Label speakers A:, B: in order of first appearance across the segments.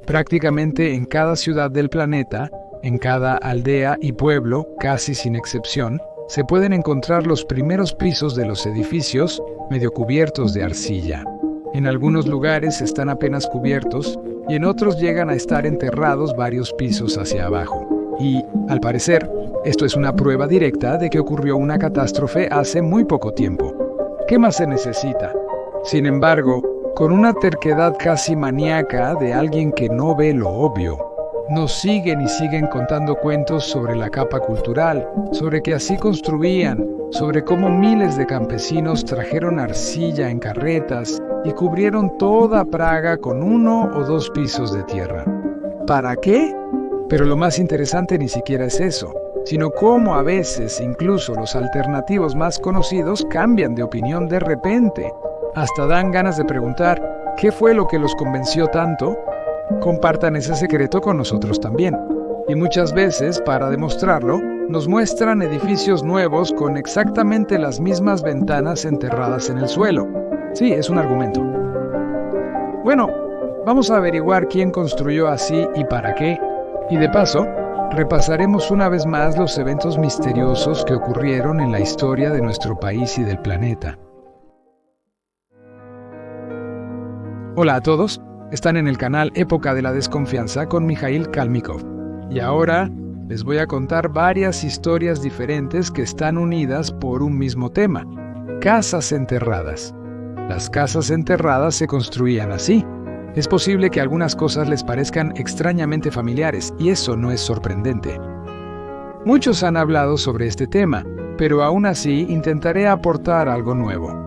A: Prácticamente en cada ciudad del planeta, en cada aldea y pueblo, casi sin excepción, se pueden encontrar los primeros pisos de los edificios medio cubiertos de arcilla. En algunos lugares están apenas cubiertos y en otros llegan a estar enterrados varios pisos hacia abajo. Y, al parecer, esto es una prueba directa de que ocurrió una catástrofe hace muy poco tiempo. ¿Qué más se necesita? Sin embargo, con una terquedad casi maníaca de alguien que no ve lo obvio, nos siguen y siguen contando cuentos sobre la capa cultural, sobre que así construían, sobre cómo miles de campesinos trajeron arcilla en carretas y cubrieron toda Praga con 1 o 2 pisos de tierra. ¿Para qué? Pero lo más interesante ni siquiera es eso, sino cómo a veces incluso los alternativos más conocidos cambian de opinión de repente. Hasta dan ganas de preguntar, ¿qué fue lo que los convenció tanto? Compartan ese secreto con nosotros también. Y muchas veces, para demostrarlo, nos muestran edificios nuevos con exactamente las mismas ventanas enterradas en el suelo. Sí, es un argumento. Bueno, vamos a averiguar quién construyó así y para qué. Y de paso, repasaremos una vez más los eventos misteriosos que ocurrieron en la historia de nuestro país y del planeta. Hola a todos, están en el canal Época de la Desconfianza con Mikhail Kalmykov. Y ahora les voy a contar varias historias diferentes que están unidas por un mismo tema: casas enterradas. Las casas enterradas se construían así. Es posible que algunas cosas les parezcan extrañamente familiares, y eso no es sorprendente. Muchos han hablado sobre este tema, pero aún así intentaré aportar algo nuevo.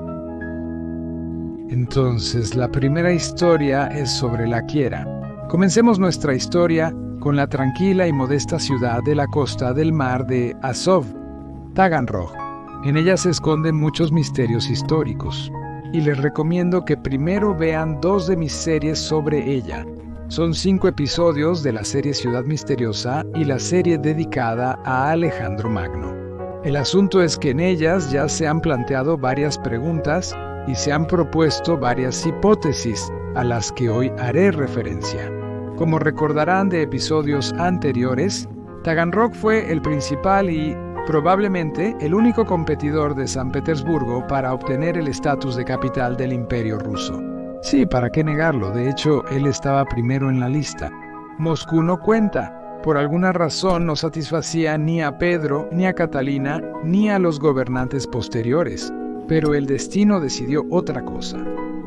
A: Entonces, la primera historia es sobre La Quiera. Comencemos nuestra historia con la tranquila y modesta ciudad de la costa del mar de Azov, Taganrog. En ella se esconden muchos misterios históricos, y les recomiendo que primero vean 2 de mis series sobre ella. Son 5 episodios de la serie Ciudad Misteriosa y la serie dedicada a Alejandro Magno. El asunto es que en ellas ya se han planteado varias preguntas y se han propuesto varias hipótesis a las que hoy haré referencia. Como recordarán de episodios anteriores, Taganrog fue el principal y probablemente el único competidor de San Petersburgo para obtener el estatus de capital del Imperio ruso. Sí, ¿para qué negarlo? De hecho, él estaba primero en la lista. Moscú no cuenta. Por alguna razón no satisfacía ni a Pedro, ni a Catalina, ni a los gobernantes posteriores. Pero el destino decidió otra cosa.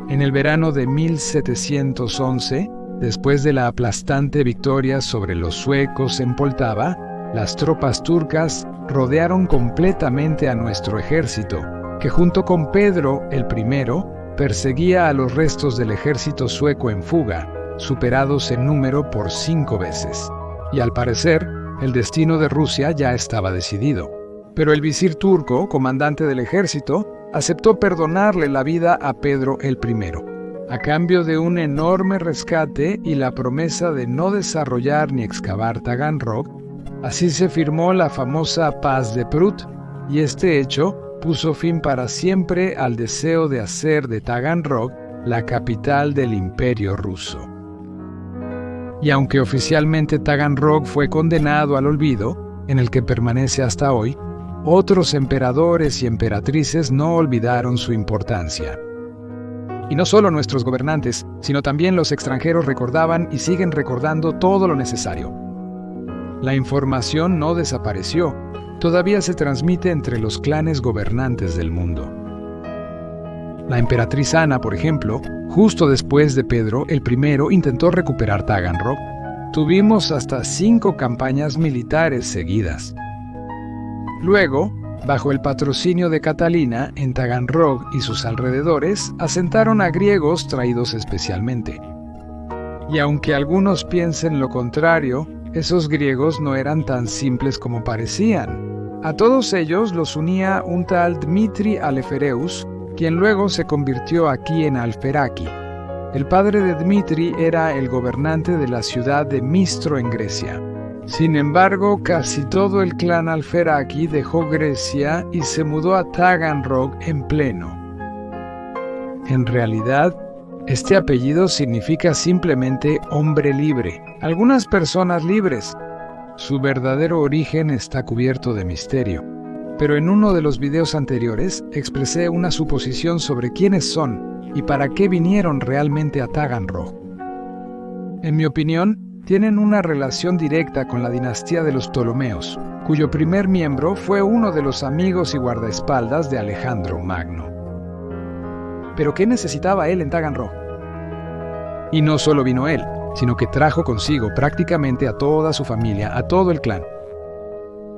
A: En el verano de 1711, después de la aplastante victoria sobre los suecos en Poltava, las tropas turcas rodearon completamente a nuestro ejército, que junto con Pedro el Primero perseguía a los restos del ejército sueco en fuga, superados en número por 5 veces. Y al parecer, el destino de Rusia ya estaba decidido. Pero el visir turco, comandante del ejército, aceptó perdonarle la vida a Pedro el Primero, a cambio de un enorme rescate y la promesa de no desarrollar ni excavar Taganrog. Así se firmó la famosa Paz de Prut, y este hecho puso fin para siempre al deseo de hacer de Taganrog la capital del Imperio ruso. Y aunque oficialmente Taganrog fue condenado al olvido, en el que permanece hasta hoy, otros emperadores y emperatrices no olvidaron su importancia. Y no solo nuestros gobernantes, sino también los extranjeros recordaban y siguen recordando todo lo necesario. La información no desapareció, todavía se transmite entre los clanes gobernantes del mundo. La emperatriz Ana, por ejemplo, justo después de Pedro el Primero intentó recuperar Taganrog. Tuvimos hasta 5 campañas militares seguidas. Luego, bajo el patrocinio de Catalina, en Taganrog y sus alrededores, asentaron a griegos traídos especialmente. Y aunque algunos piensen lo contrario, esos griegos no eran tan simples como parecían. A todos ellos los unía un tal Dmitri Alefereus, quien luego se convirtió aquí en Alferaki. El padre de Dmitri era el gobernante de la ciudad de Mistro en Grecia. Sin embargo, casi todo el clan Alferaki dejó Grecia y se mudó a Taganrog en pleno. En realidad, Este apellido significa simplemente hombre libre, algunas personas libres. Su verdadero origen está cubierto de misterio. Pero en uno de los videos anteriores expresé una suposición sobre quiénes son y para qué vinieron realmente a Taganrog. En mi opinión, tienen una relación directa con la dinastía de los Ptolomeos, cuyo primer miembro fue uno de los amigos y guardaespaldas de Alejandro Magno. ¿Pero qué necesitaba él en Taganrog? Y no solo vino él, sino que trajo consigo prácticamente a toda su familia, a todo el clan.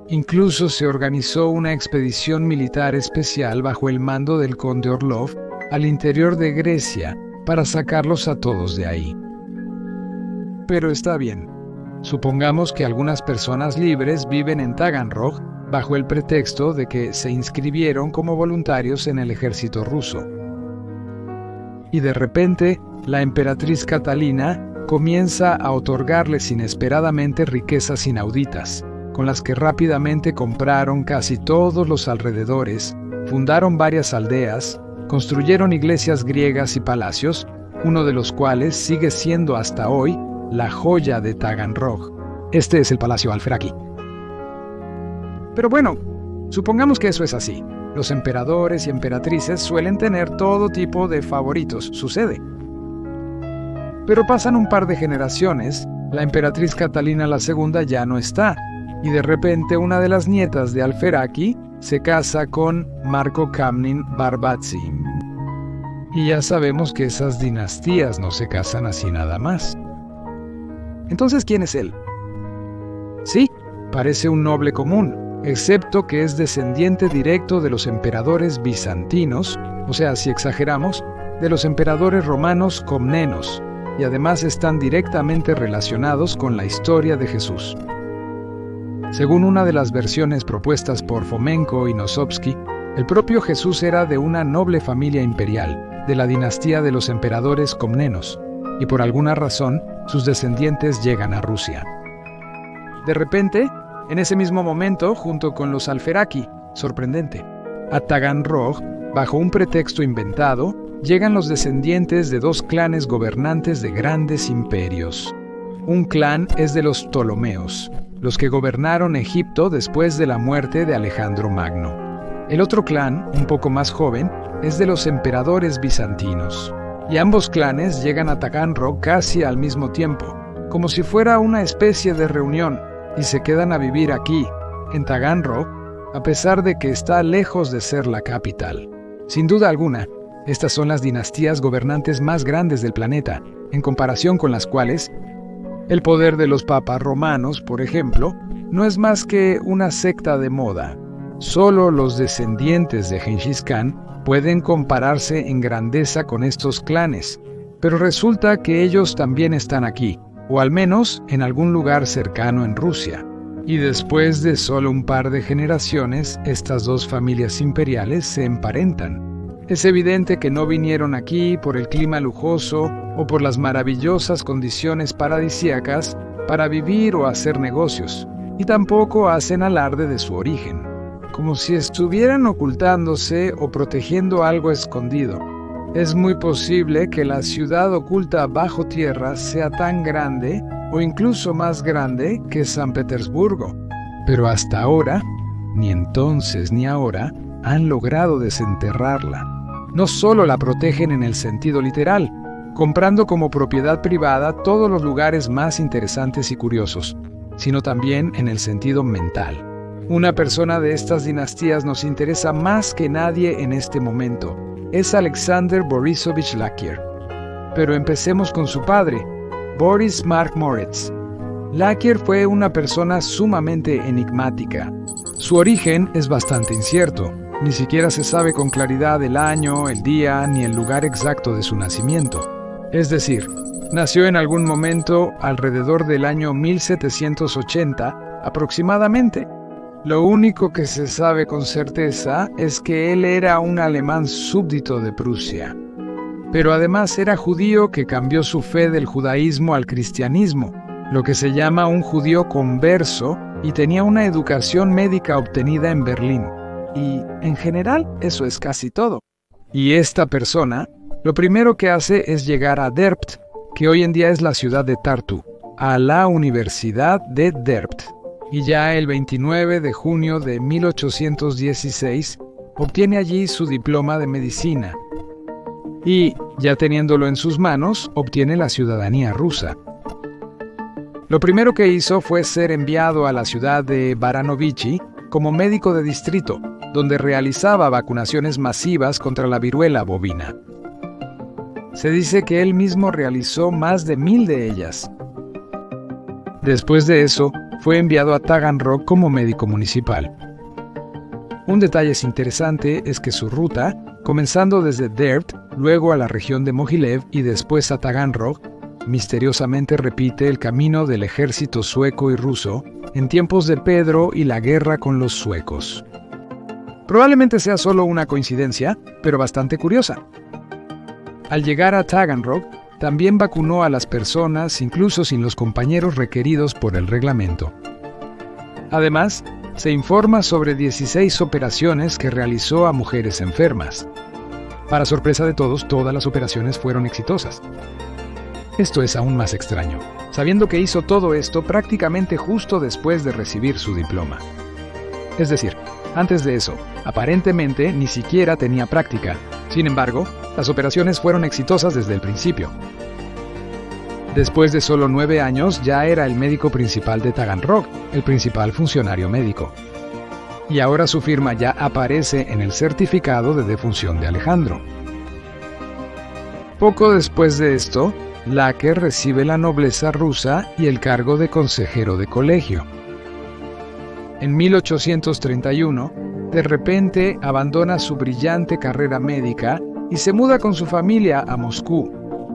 A: Incluso se organizó una expedición militar especial bajo el mando del conde Orlov al interior de Grecia para sacarlos a todos de ahí. Pero está bien. Supongamos que algunas personas libres viven en Taganrog bajo el pretexto de que se inscribieron como voluntarios en el ejército ruso. Y de repente, la emperatriz Catalina comienza a otorgarles inesperadamente riquezas inauditas, con las que rápidamente compraron casi todos los alrededores, fundaron varias aldeas, construyeron iglesias griegas y palacios, uno de los cuales sigue siendo hasta hoy la joya de Taganrog. Este es el Palacio Alferaki. Pero bueno, supongamos que eso es así. Los emperadores y emperatrices suelen tener todo tipo de favoritos, sucede. Pero pasan un par de generaciones, la emperatriz Catalina II ya no está, y de repente una de las nietas de Alferaki se casa con Marco Kamnin Barbatsi. Y ya sabemos que esas dinastías no se casan así nada más. Entonces, ¿quién es él? Sí, parece un noble común, excepto que es descendiente directo de los emperadores bizantinos, o sea, si exageramos, de los emperadores romanos comnenos, y además están directamente relacionados con la historia de Jesús. Según una de las versiones propuestas por Fomenko y Nosovsky, el propio Jesús era de una noble familia imperial, de la dinastía de los emperadores comnenos, y por alguna razón, sus descendientes llegan a Rusia. De repente, en ese mismo momento, junto con los Alferaki, sorprendente, a Taganrog, bajo un pretexto inventado, llegan los descendientes de dos clanes gobernantes de grandes imperios. Un clan es de los Ptolomeos, los que gobernaron Egipto después de la muerte de Alejandro Magno. El otro clan, un poco más joven, es de los emperadores bizantinos. Y ambos clanes llegan a Taganrog casi al mismo tiempo, como si fuera una especie de reunión, y se quedan a vivir aquí, en Taganrog, a pesar de que está lejos de ser la capital. Sin duda alguna, estas son las dinastías gobernantes más grandes del planeta, en comparación con las cuales el poder de los papas romanos, por ejemplo, no es más que una secta de moda. Solo los descendientes de Genghis Khan pueden compararse en grandeza con estos clanes, pero resulta que ellos también están aquí, o al menos en algún lugar cercano en Rusia. Y después de solo un par de generaciones, estas dos familias imperiales se emparentan. Es evidente que no vinieron aquí por el clima lujoso o por las maravillosas condiciones paradisíacas para vivir o hacer negocios, y tampoco hacen alarde de su origen, como si estuvieran ocultándose o protegiendo algo escondido. Es muy posible que la ciudad oculta bajo tierra sea tan grande o incluso más grande que San Petersburgo, pero hasta ahora, ni entonces ni ahora, han logrado desenterrarla. No solo la protegen en el sentido literal, comprando como propiedad privada todos los lugares más interesantes y curiosos, sino también en el sentido mental. Una persona de estas dinastías nos interesa más que nadie en este momento. Es Alexander Borisovich Lakier. Pero empecemos con su padre, Boris Mark Moritz. Lakier fue una persona sumamente enigmática. Su origen es bastante incierto. Ni siquiera se sabe con claridad el año, el día, ni el lugar exacto de su nacimiento. Es decir, nació en algún momento alrededor del año 1780 aproximadamente. Lo único que se sabe con certeza es que él era un alemán súbdito de Prusia. Pero además era judío que cambió su fe del judaísmo al cristianismo, lo que se llama un judío converso, y tenía una educación médica obtenida en Berlín. Y, en general, eso es casi todo. Y esta persona, Lo primero que hace es llegar a Derbt, que hoy en día es la ciudad de Tartu, a la Universidad de Derbt. Y ya el 29 de junio de 1816 obtiene allí su diploma de medicina. Y, ya teniéndolo en sus manos, obtiene la ciudadanía rusa. Lo primero que hizo fue ser enviado a la ciudad de Baranovichi como médico de distrito, donde realizaba vacunaciones masivas contra la viruela bovina. Se dice que él mismo realizó más de 1000 de ellas. Después de eso, fue enviado a Taganrog como médico municipal. Un detalle interesante es que su ruta, comenzando desde Derbt, luego a la región de Mogilev y después a Taganrog, misteriosamente repite el camino del ejército sueco y ruso en tiempos de Pedro y la guerra con los suecos. Probablemente sea solo una coincidencia, pero bastante curiosa. Al llegar a Taganrog, también vacunó a las personas, incluso sin los compañeros requeridos por el reglamento. Además, se informa sobre 16 operaciones que realizó a mujeres enfermas. Para sorpresa de todos, todas las operaciones fueron exitosas. Esto es aún más extraño, sabiendo que hizo todo esto prácticamente justo después de recibir su diploma. Es decir, antes de eso, aparentemente ni siquiera tenía práctica. Sin embargo, las operaciones fueron exitosas desde el principio. Después de solo 9 años, ya era el médico principal de Taganrog, el principal funcionario médico. Y ahora su firma ya aparece en el certificado de defunción de Alejandro. Poco después de esto, Laquer recibe la nobleza rusa y el cargo de consejero de colegio. En 1831, de repente abandona su brillante carrera médica y se muda con su familia a Moscú,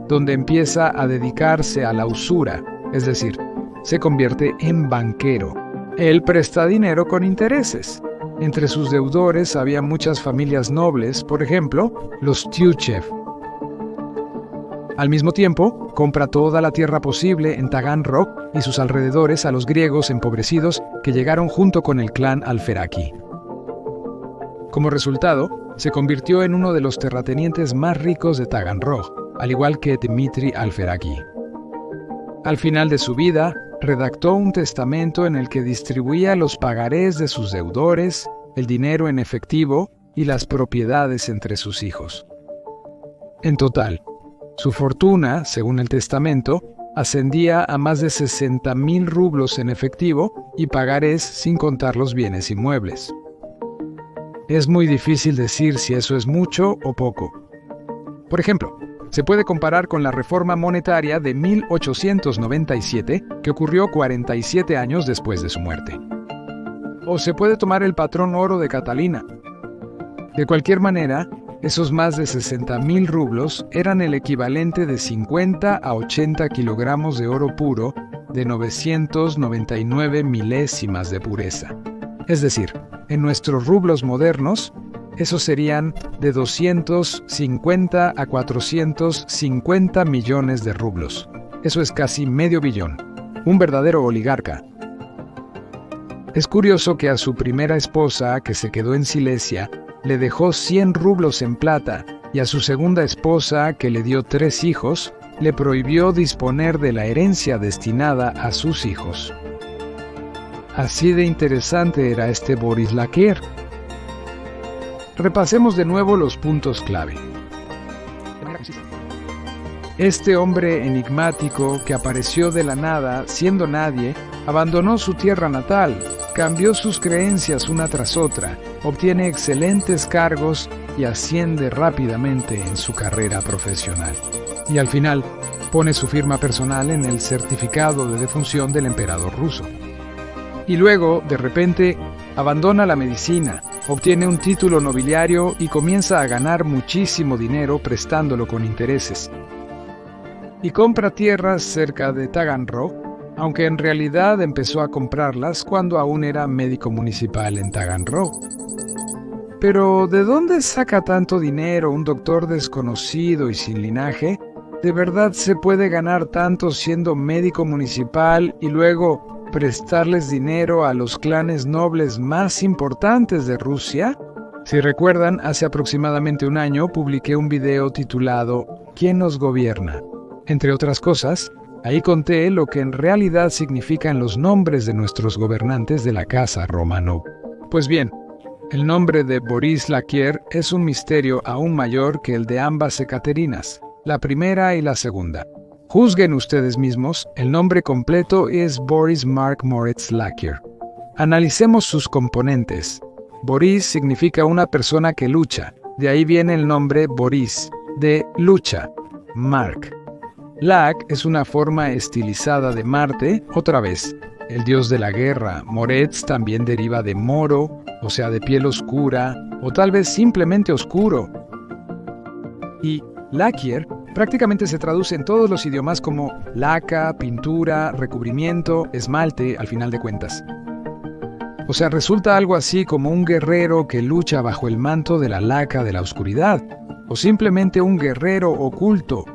A: donde empieza a dedicarse a la usura, es decir, se convierte en banquero. Él presta dinero con intereses. Entre sus deudores había muchas familias nobles, por ejemplo, los Tyutchev. Al mismo tiempo, compra toda la tierra posible en Taganrog y sus alrededores a los griegos empobrecidos que llegaron junto con el clan Alferaki. Como resultado, se convirtió en uno de los terratenientes más ricos de Taganrog, al igual que Dmitri Alferaki. Al final de su vida, redactó un testamento en el que distribuía los pagarés de sus deudores, el dinero en efectivo y las propiedades entre sus hijos. En total, su fortuna, según el testamento, ascendía a más de 60.000 rublos en efectivo y pagarés sin contar los bienes inmuebles. Es muy difícil decir si eso es mucho o poco. Por ejemplo, se puede comparar con la reforma monetaria de 1897, que ocurrió 47 años después de su muerte. O se puede tomar el patrón oro de Catalina. De cualquier manera, esos más de 60.000 rublos eran el equivalente de 50 a 80 kilogramos de oro puro de 999 milésimas de pureza. Es decir, en nuestros rublos modernos, esos serían de 250 a 450 millones de rublos. Eso es casi medio billón. Un verdadero oligarca. Es curioso que a su primera esposa, que se quedó en Silesia, le dejó 100 rublos en plata, y a su segunda esposa, que le dio 3 hijos, le prohibió disponer de la herencia destinada a sus hijos. Así de interesante era este Boris Laquer. Repasemos de nuevo los puntos clave. Este hombre enigmático que apareció de la nada, siendo nadie, abandonó su tierra natal, cambió sus creencias una tras otra, obtiene excelentes cargos y asciende rápidamente en su carrera profesional. Y al final, pone su firma personal en el certificado de defunción del emperador ruso. Y luego, de repente, abandona la medicina, obtiene un título nobiliario y comienza a ganar muchísimo dinero prestándolo con intereses. Y compra tierras cerca de Taganrog, aunque en realidad empezó a comprarlas cuando aún era médico municipal en Taganrog. Pero, ¿de dónde saca tanto dinero un doctor desconocido y sin linaje? ¿De verdad se puede ganar tanto siendo médico municipal y luego prestarles dinero a los clanes nobles más importantes de Rusia? Si recuerdan, hace aproximadamente un año publiqué un video titulado ¿Quién nos gobierna? Entre otras cosas, ahí conté lo que en realidad significan los nombres de nuestros gobernantes de la casa Romanov. Pues bien, el nombre de Boris Laquier es un misterio aún mayor que el de ambas Ekaterinas, la primera y la segunda. Juzguen ustedes mismos, el nombre completo es Boris Mark Moritz Laquier. Analicemos sus componentes. Boris significa una persona que lucha, de ahí viene el nombre Boris, de lucha. Mark. Lak es una forma estilizada de Marte, otra vez, el dios de la guerra. Moretz también deriva de moro, o sea, de piel oscura, o tal vez simplemente oscuro. Y Laquier prácticamente se traduce en todos los idiomas como laca, pintura, recubrimiento, esmalte, al final de cuentas. O sea, resulta algo así como un guerrero que lucha bajo el manto de la laca de la oscuridad, o simplemente un guerrero oculto.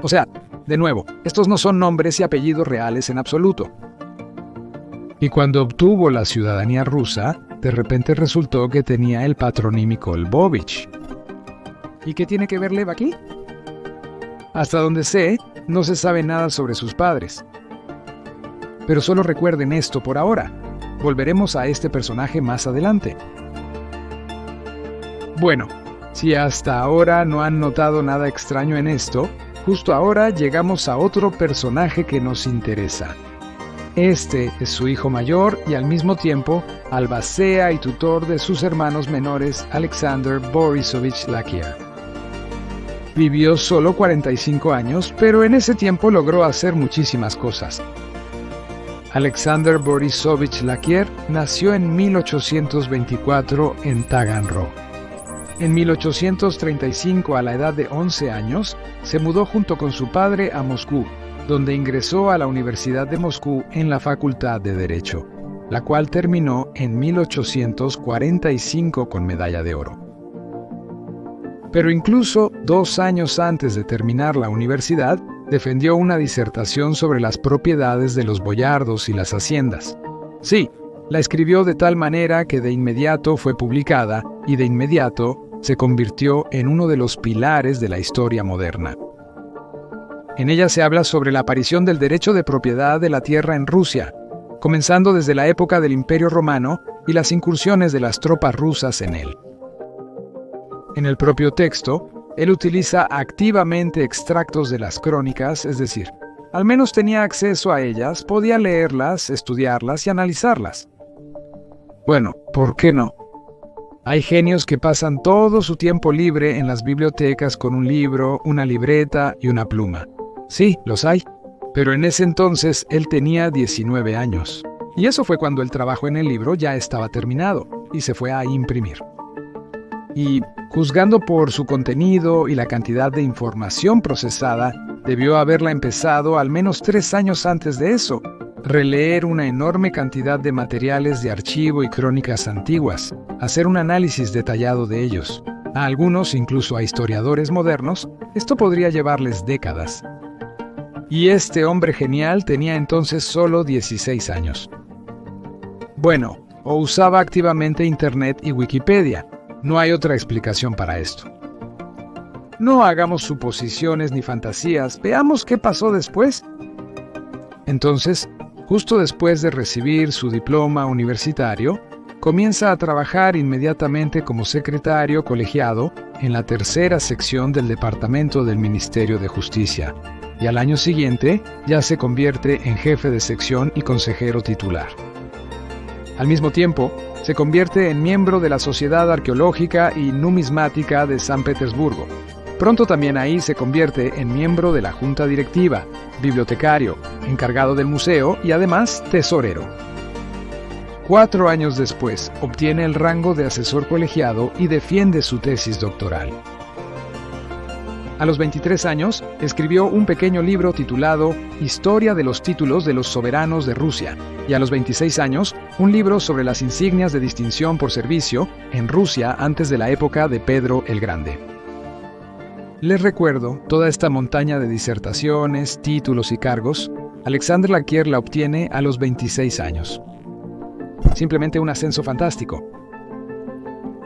A: O sea, de nuevo, estos no son nombres y apellidos reales en absoluto. Y cuando obtuvo la ciudadanía rusa, de repente resultó que tenía el patronímico Lvovich. ¿Y qué tiene que ver Lev aquí? Hasta donde sé, no se sabe nada sobre sus padres. Pero solo recuerden esto por ahora. Volveremos a este personaje más adelante. Bueno, si hasta ahora no han notado nada extraño en esto, justo ahora llegamos a otro personaje que nos interesa. Este es su hijo mayor y al mismo tiempo albacea y tutor de sus hermanos menores Alexander Borisovich Laquier. Vivió solo 45 años, pero en ese tiempo logró hacer muchísimas cosas. Alexander Borisovich Laquier nació en 1824 en Taganrog. En 1835, a la edad de 11 años, se mudó junto con su padre a Moscú, donde ingresó a la Universidad de Moscú en la Facultad de Derecho, la cual terminó en 1845 con medalla de oro. Pero incluso 2 años antes de terminar la universidad, defendió una disertación sobre las propiedades de los boyardos y las haciendas. Sí, la escribió de tal manera que de inmediato fue publicada y de inmediato se convirtió en uno de los pilares de la historia moderna. En ella se habla sobre la aparición del derecho de propiedad de la tierra en Rusia, comenzando desde la época del Imperio Romano y las incursiones de las tropas rusas en él. En el propio texto, él utiliza activamente extractos de las crónicas, es decir, al menos tenía acceso a ellas, podía leerlas, estudiarlas y analizarlas. Bueno, ¿por qué no? Hay genios que pasan todo su tiempo libre en las bibliotecas con un libro, una libreta y una pluma. Sí, los hay, pero en ese entonces él tenía 19 años. Y eso fue cuando el trabajo en el libro ya estaba terminado y se fue a imprimir. Y, juzgando por su contenido y la cantidad de información procesada, debió haberla empezado al menos 3 años antes de eso, releer una enorme cantidad de materiales de archivo y crónicas antiguas, hacer un análisis detallado de ellos. A algunos, incluso a historiadores modernos, esto podría llevarles décadas. Y este hombre genial tenía entonces solo 16 años. Bueno, o usaba activamente Internet y Wikipedia. No hay otra explicación para esto. No hagamos suposiciones ni fantasías, veamos qué pasó después. Entonces, justo después de recibir su diploma universitario, comienza a trabajar inmediatamente como secretario colegiado en la tercera sección del Departamento del Ministerio de Justicia, y al año siguiente ya se convierte en jefe de sección y consejero titular. Al mismo tiempo, se convierte en miembro de la Sociedad Arqueológica y Numismática de San Petersburgo. Pronto también ahí se convierte en miembro de la Junta Directiva, bibliotecario, encargado del museo y además tesorero. 4 años después, obtiene el rango de asesor colegiado y defiende su tesis doctoral. A los 23 años, escribió un pequeño libro titulado Historia de los títulos de los soberanos de Rusia, y a los 26 años, un libro sobre las insignias de distinción por servicio en Rusia antes de la época de Pedro el Grande. Les recuerdo, toda esta montaña de disertaciones, títulos y cargos, Alexander Laquier la obtiene a los 26 años. Simplemente un ascenso fantástico.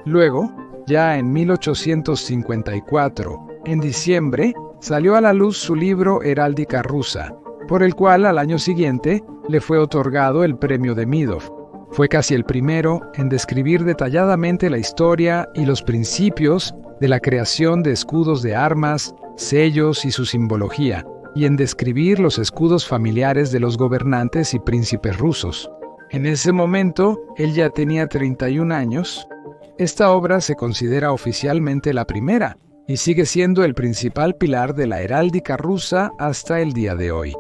A: Luego, ya en 1854, en diciembre, salió a la luz su libro Heráldica rusa, por el cual al año siguiente le fue otorgado el premio Demidov. Fue casi el primero en describir detalladamente la historia y los principios de la creación de escudos de armas, sellos y su simbología, y en describir los escudos familiares de los gobernantes y príncipes rusos. En ese momento, él ya tenía 31 años. Esta obra se considera oficialmente la primera, y sigue siendo el principal pilar de la heráldica rusa hasta el día de hoy.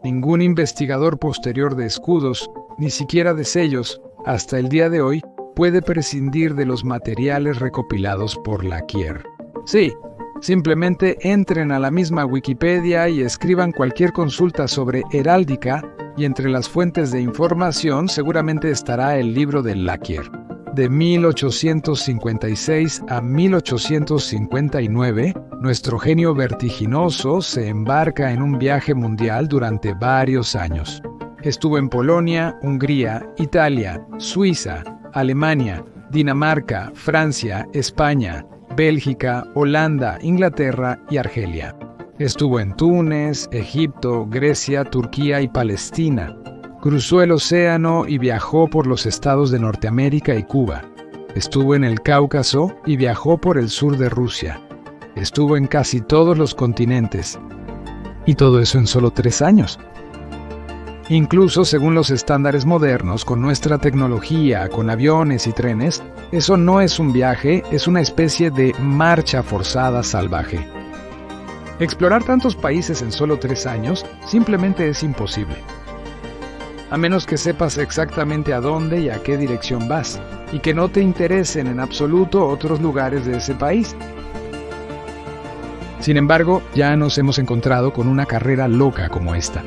A: Ningún investigador posterior de escudos, ni siquiera de sellos, hasta el día de hoy, puede prescindir de los materiales recopilados por Laquier. Sí, simplemente entren a la misma Wikipedia y escriban cualquier consulta sobre heráldica, y entre las fuentes de información seguramente estará el libro de Laquier. De 1856 a 1859, nuestro genio vertiginoso se embarca en un viaje mundial durante varios años. Estuvo en Polonia, Hungría, Italia, Suiza, Alemania, Dinamarca, Francia, España, Bélgica, Holanda, Inglaterra y Argelia. Estuvo en Túnez, Egipto, Grecia, Turquía y Palestina. Cruzó el océano y viajó por los estados de Norteamérica y Cuba. Estuvo en el Cáucaso y viajó por el sur de Rusia. Estuvo en casi todos los continentes. Y todo eso en solo 3 años. Incluso según los estándares modernos, con nuestra tecnología, con aviones y trenes, eso no es un viaje, es una especie de marcha forzada salvaje. Explorar tantos países en solo 3 años simplemente es imposible. A menos que sepas exactamente a dónde y a qué dirección vas, y que no te interesen en absoluto otros lugares de ese país. Sin embargo, ya nos hemos encontrado con una carrera loca como esta.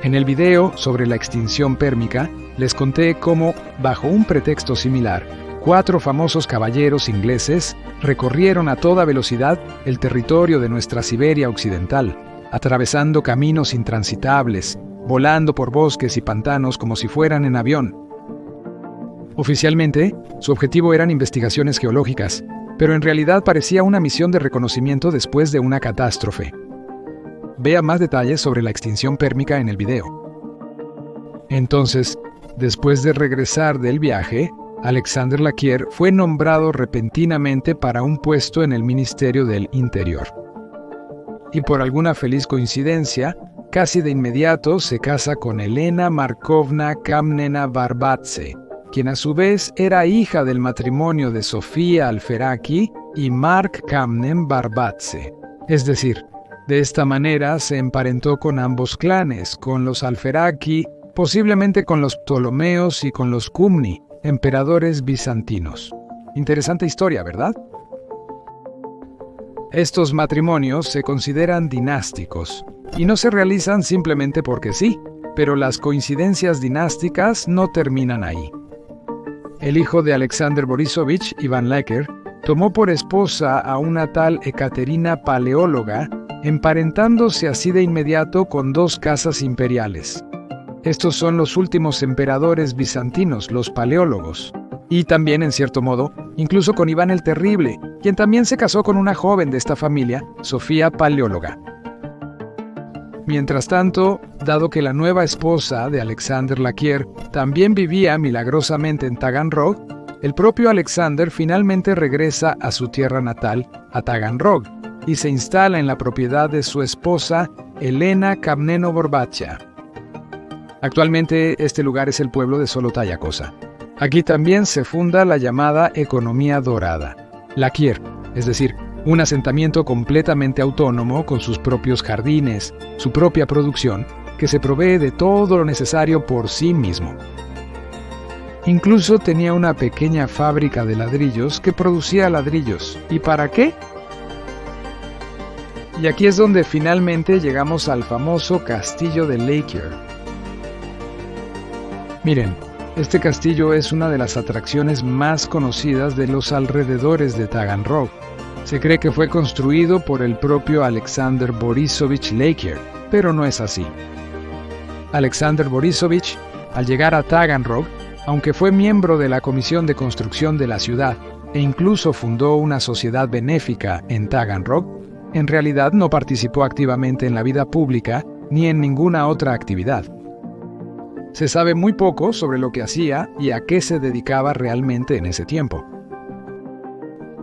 A: En el video sobre la extinción pérmica, les conté cómo, bajo un pretexto similar, 4 famosos caballeros ingleses recorrieron a toda velocidad el territorio de nuestra Siberia occidental, atravesando caminos intransitables, volando por bosques y pantanos como si fueran en avión. Oficialmente, su objetivo eran investigaciones geológicas, pero en realidad parecía una misión de reconocimiento después de una catástrofe. Vea más detalles sobre la extinción pérmica en el video. Entonces, después de regresar del viaje, Alexander Laquier fue nombrado repentinamente para un puesto en el Ministerio del Interior. Y por alguna feliz coincidencia, casi de inmediato se casa con Elena Markovna Kamnena-Barbatze, quien a su vez era hija del matrimonio de Sofía Alferaki y Mark Kamnen-Barbatze. Es decir, de esta manera se emparentó con ambos clanes, con los Alferaki, posiblemente con los Ptolomeos y con los Kumni, emperadores bizantinos. Interesante historia, ¿verdad? Estos matrimonios se consideran dinásticos y no se realizan simplemente porque sí, pero las coincidencias dinásticas no terminan ahí. El hijo de Alexander Borisovich, Iván Laquier, tomó por esposa a una tal Ekaterina Paleóloga, emparentándose así de inmediato con 2 casas imperiales. Estos son los últimos emperadores bizantinos, los paleólogos. Y también, en cierto modo, incluso con Iván el Terrible, quien también se casó con una joven de esta familia, Sofía Paleóloga. Mientras tanto, dado que la nueva esposa de Alexander Laquier también vivía milagrosamente en Taganrog, el propio Alexander finalmente regresa a su tierra natal, a Taganrog, y se instala en la propiedad de su esposa, Elena Kamneno-Barbatcha. Actualmente este lugar es el pueblo de Zolotayakosa. Aquí también se funda la llamada economía dorada, Laquier, es decir, un asentamiento completamente autónomo con sus propios jardines, su propia producción, que se provee de todo lo necesario por sí mismo. Incluso tenía una pequeña fábrica de ladrillos que producía ladrillos. ¿Y para qué? Y aquí es donde finalmente llegamos al famoso castillo de Laquier. Miren, este castillo es una de las atracciones más conocidas de los alrededores de Taganrog. Se cree que fue construido por el propio Alexander Borisovich Laquier, pero no es así. Alexander Borisovich, al llegar a Taganrog, aunque fue miembro de la comisión de construcción de la ciudad e incluso fundó una sociedad benéfica en Taganrog, en realidad no participó activamente en la vida pública ni en ninguna otra actividad. Se sabe muy poco sobre lo que hacía y a qué se dedicaba realmente en ese tiempo.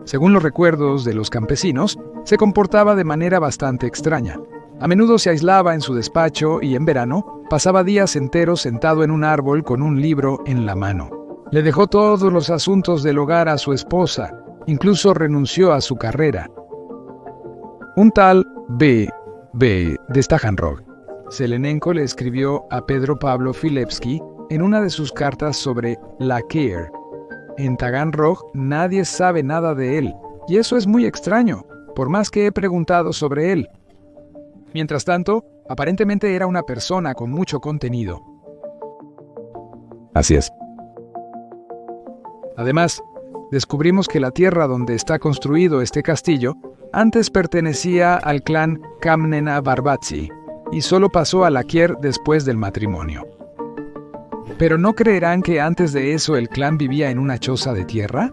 A: Según los recuerdos de los campesinos, se comportaba de manera bastante extraña. A menudo se aislaba en su despacho y en verano pasaba días enteros sentado en un árbol con un libro en la mano. Le dejó todos los asuntos del hogar a su esposa, incluso renunció a su carrera. Un tal B. de Taganrog, Selenenko le escribió a Pedro Pablo Filevsky en una de sus cartas sobre Laqueur. En Taganrog nadie sabe nada de él, y eso es muy extraño, por más que he preguntado sobre él. Mientras tanto, aparentemente era una persona con mucho contenido.
B: Así es.
A: Además, descubrimos que la tierra donde está construido este castillo antes pertenecía al clan Kamnena-Barbatsi y solo pasó a Laqueur después del matrimonio. ¿Pero no creerán que antes de eso el clan vivía en una choza de tierra?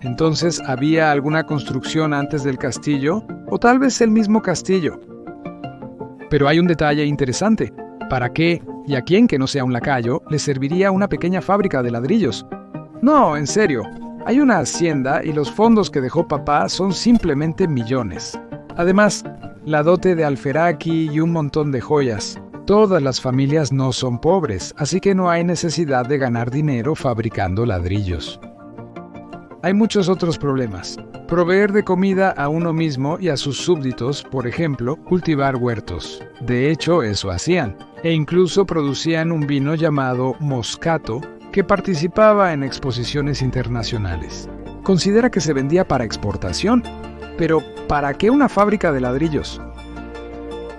A: Entonces, ¿había alguna construcción antes del castillo? O tal vez el mismo castillo. Pero hay un detalle interesante. ¿Para qué, y a quién que no sea un lacayo, le serviría una pequeña fábrica de ladrillos? No, en serio. Hay una hacienda y los fondos que dejó papá son simplemente millones. Además, la dote de Alferaki y un montón de joyas. Todas las familias no son pobres, así que no hay necesidad de ganar dinero fabricando ladrillos. Hay muchos otros problemas. Proveer de comida a uno mismo y a sus súbditos, por ejemplo, cultivar huertos. De hecho, eso hacían. E incluso producían un vino llamado Moscato, que participaba en exposiciones internacionales. Considera que se vendía para exportación. Pero, ¿para qué una fábrica de ladrillos?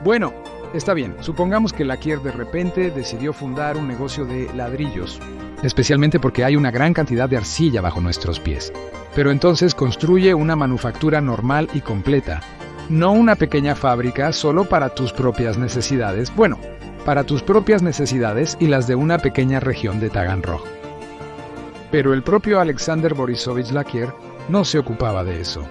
A: Bueno, está bien, supongamos que Laqueur de repente decidió fundar un negocio de ladrillos, especialmente porque hay una gran cantidad de arcilla bajo nuestros pies. Pero entonces construye una manufactura normal y completa, no una pequeña fábrica solo para tus propias necesidades, bueno, para tus propias necesidades y las de una pequeña región de Taganrog. Pero el propio Alexander Borisovich Laqueur no se ocupaba de eso.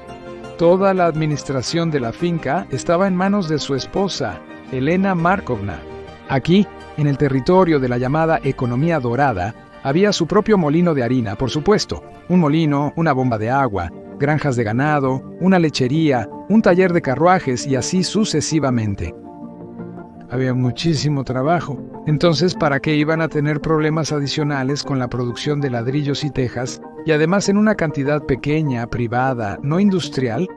A: Toda la administración de la finca estaba en manos de su esposa, Elena Markovna. Aquí, en el territorio de la llamada economía dorada, había su propio molino de harina, por supuesto, un molino, una bomba de agua, granjas de ganado, una lechería, un taller de carruajes y así sucesivamente. Había muchísimo trabajo. Entonces, ¿para qué iban a tener problemas adicionales con la producción de ladrillos y tejas, y además en una cantidad pequeña, privada, no industrial?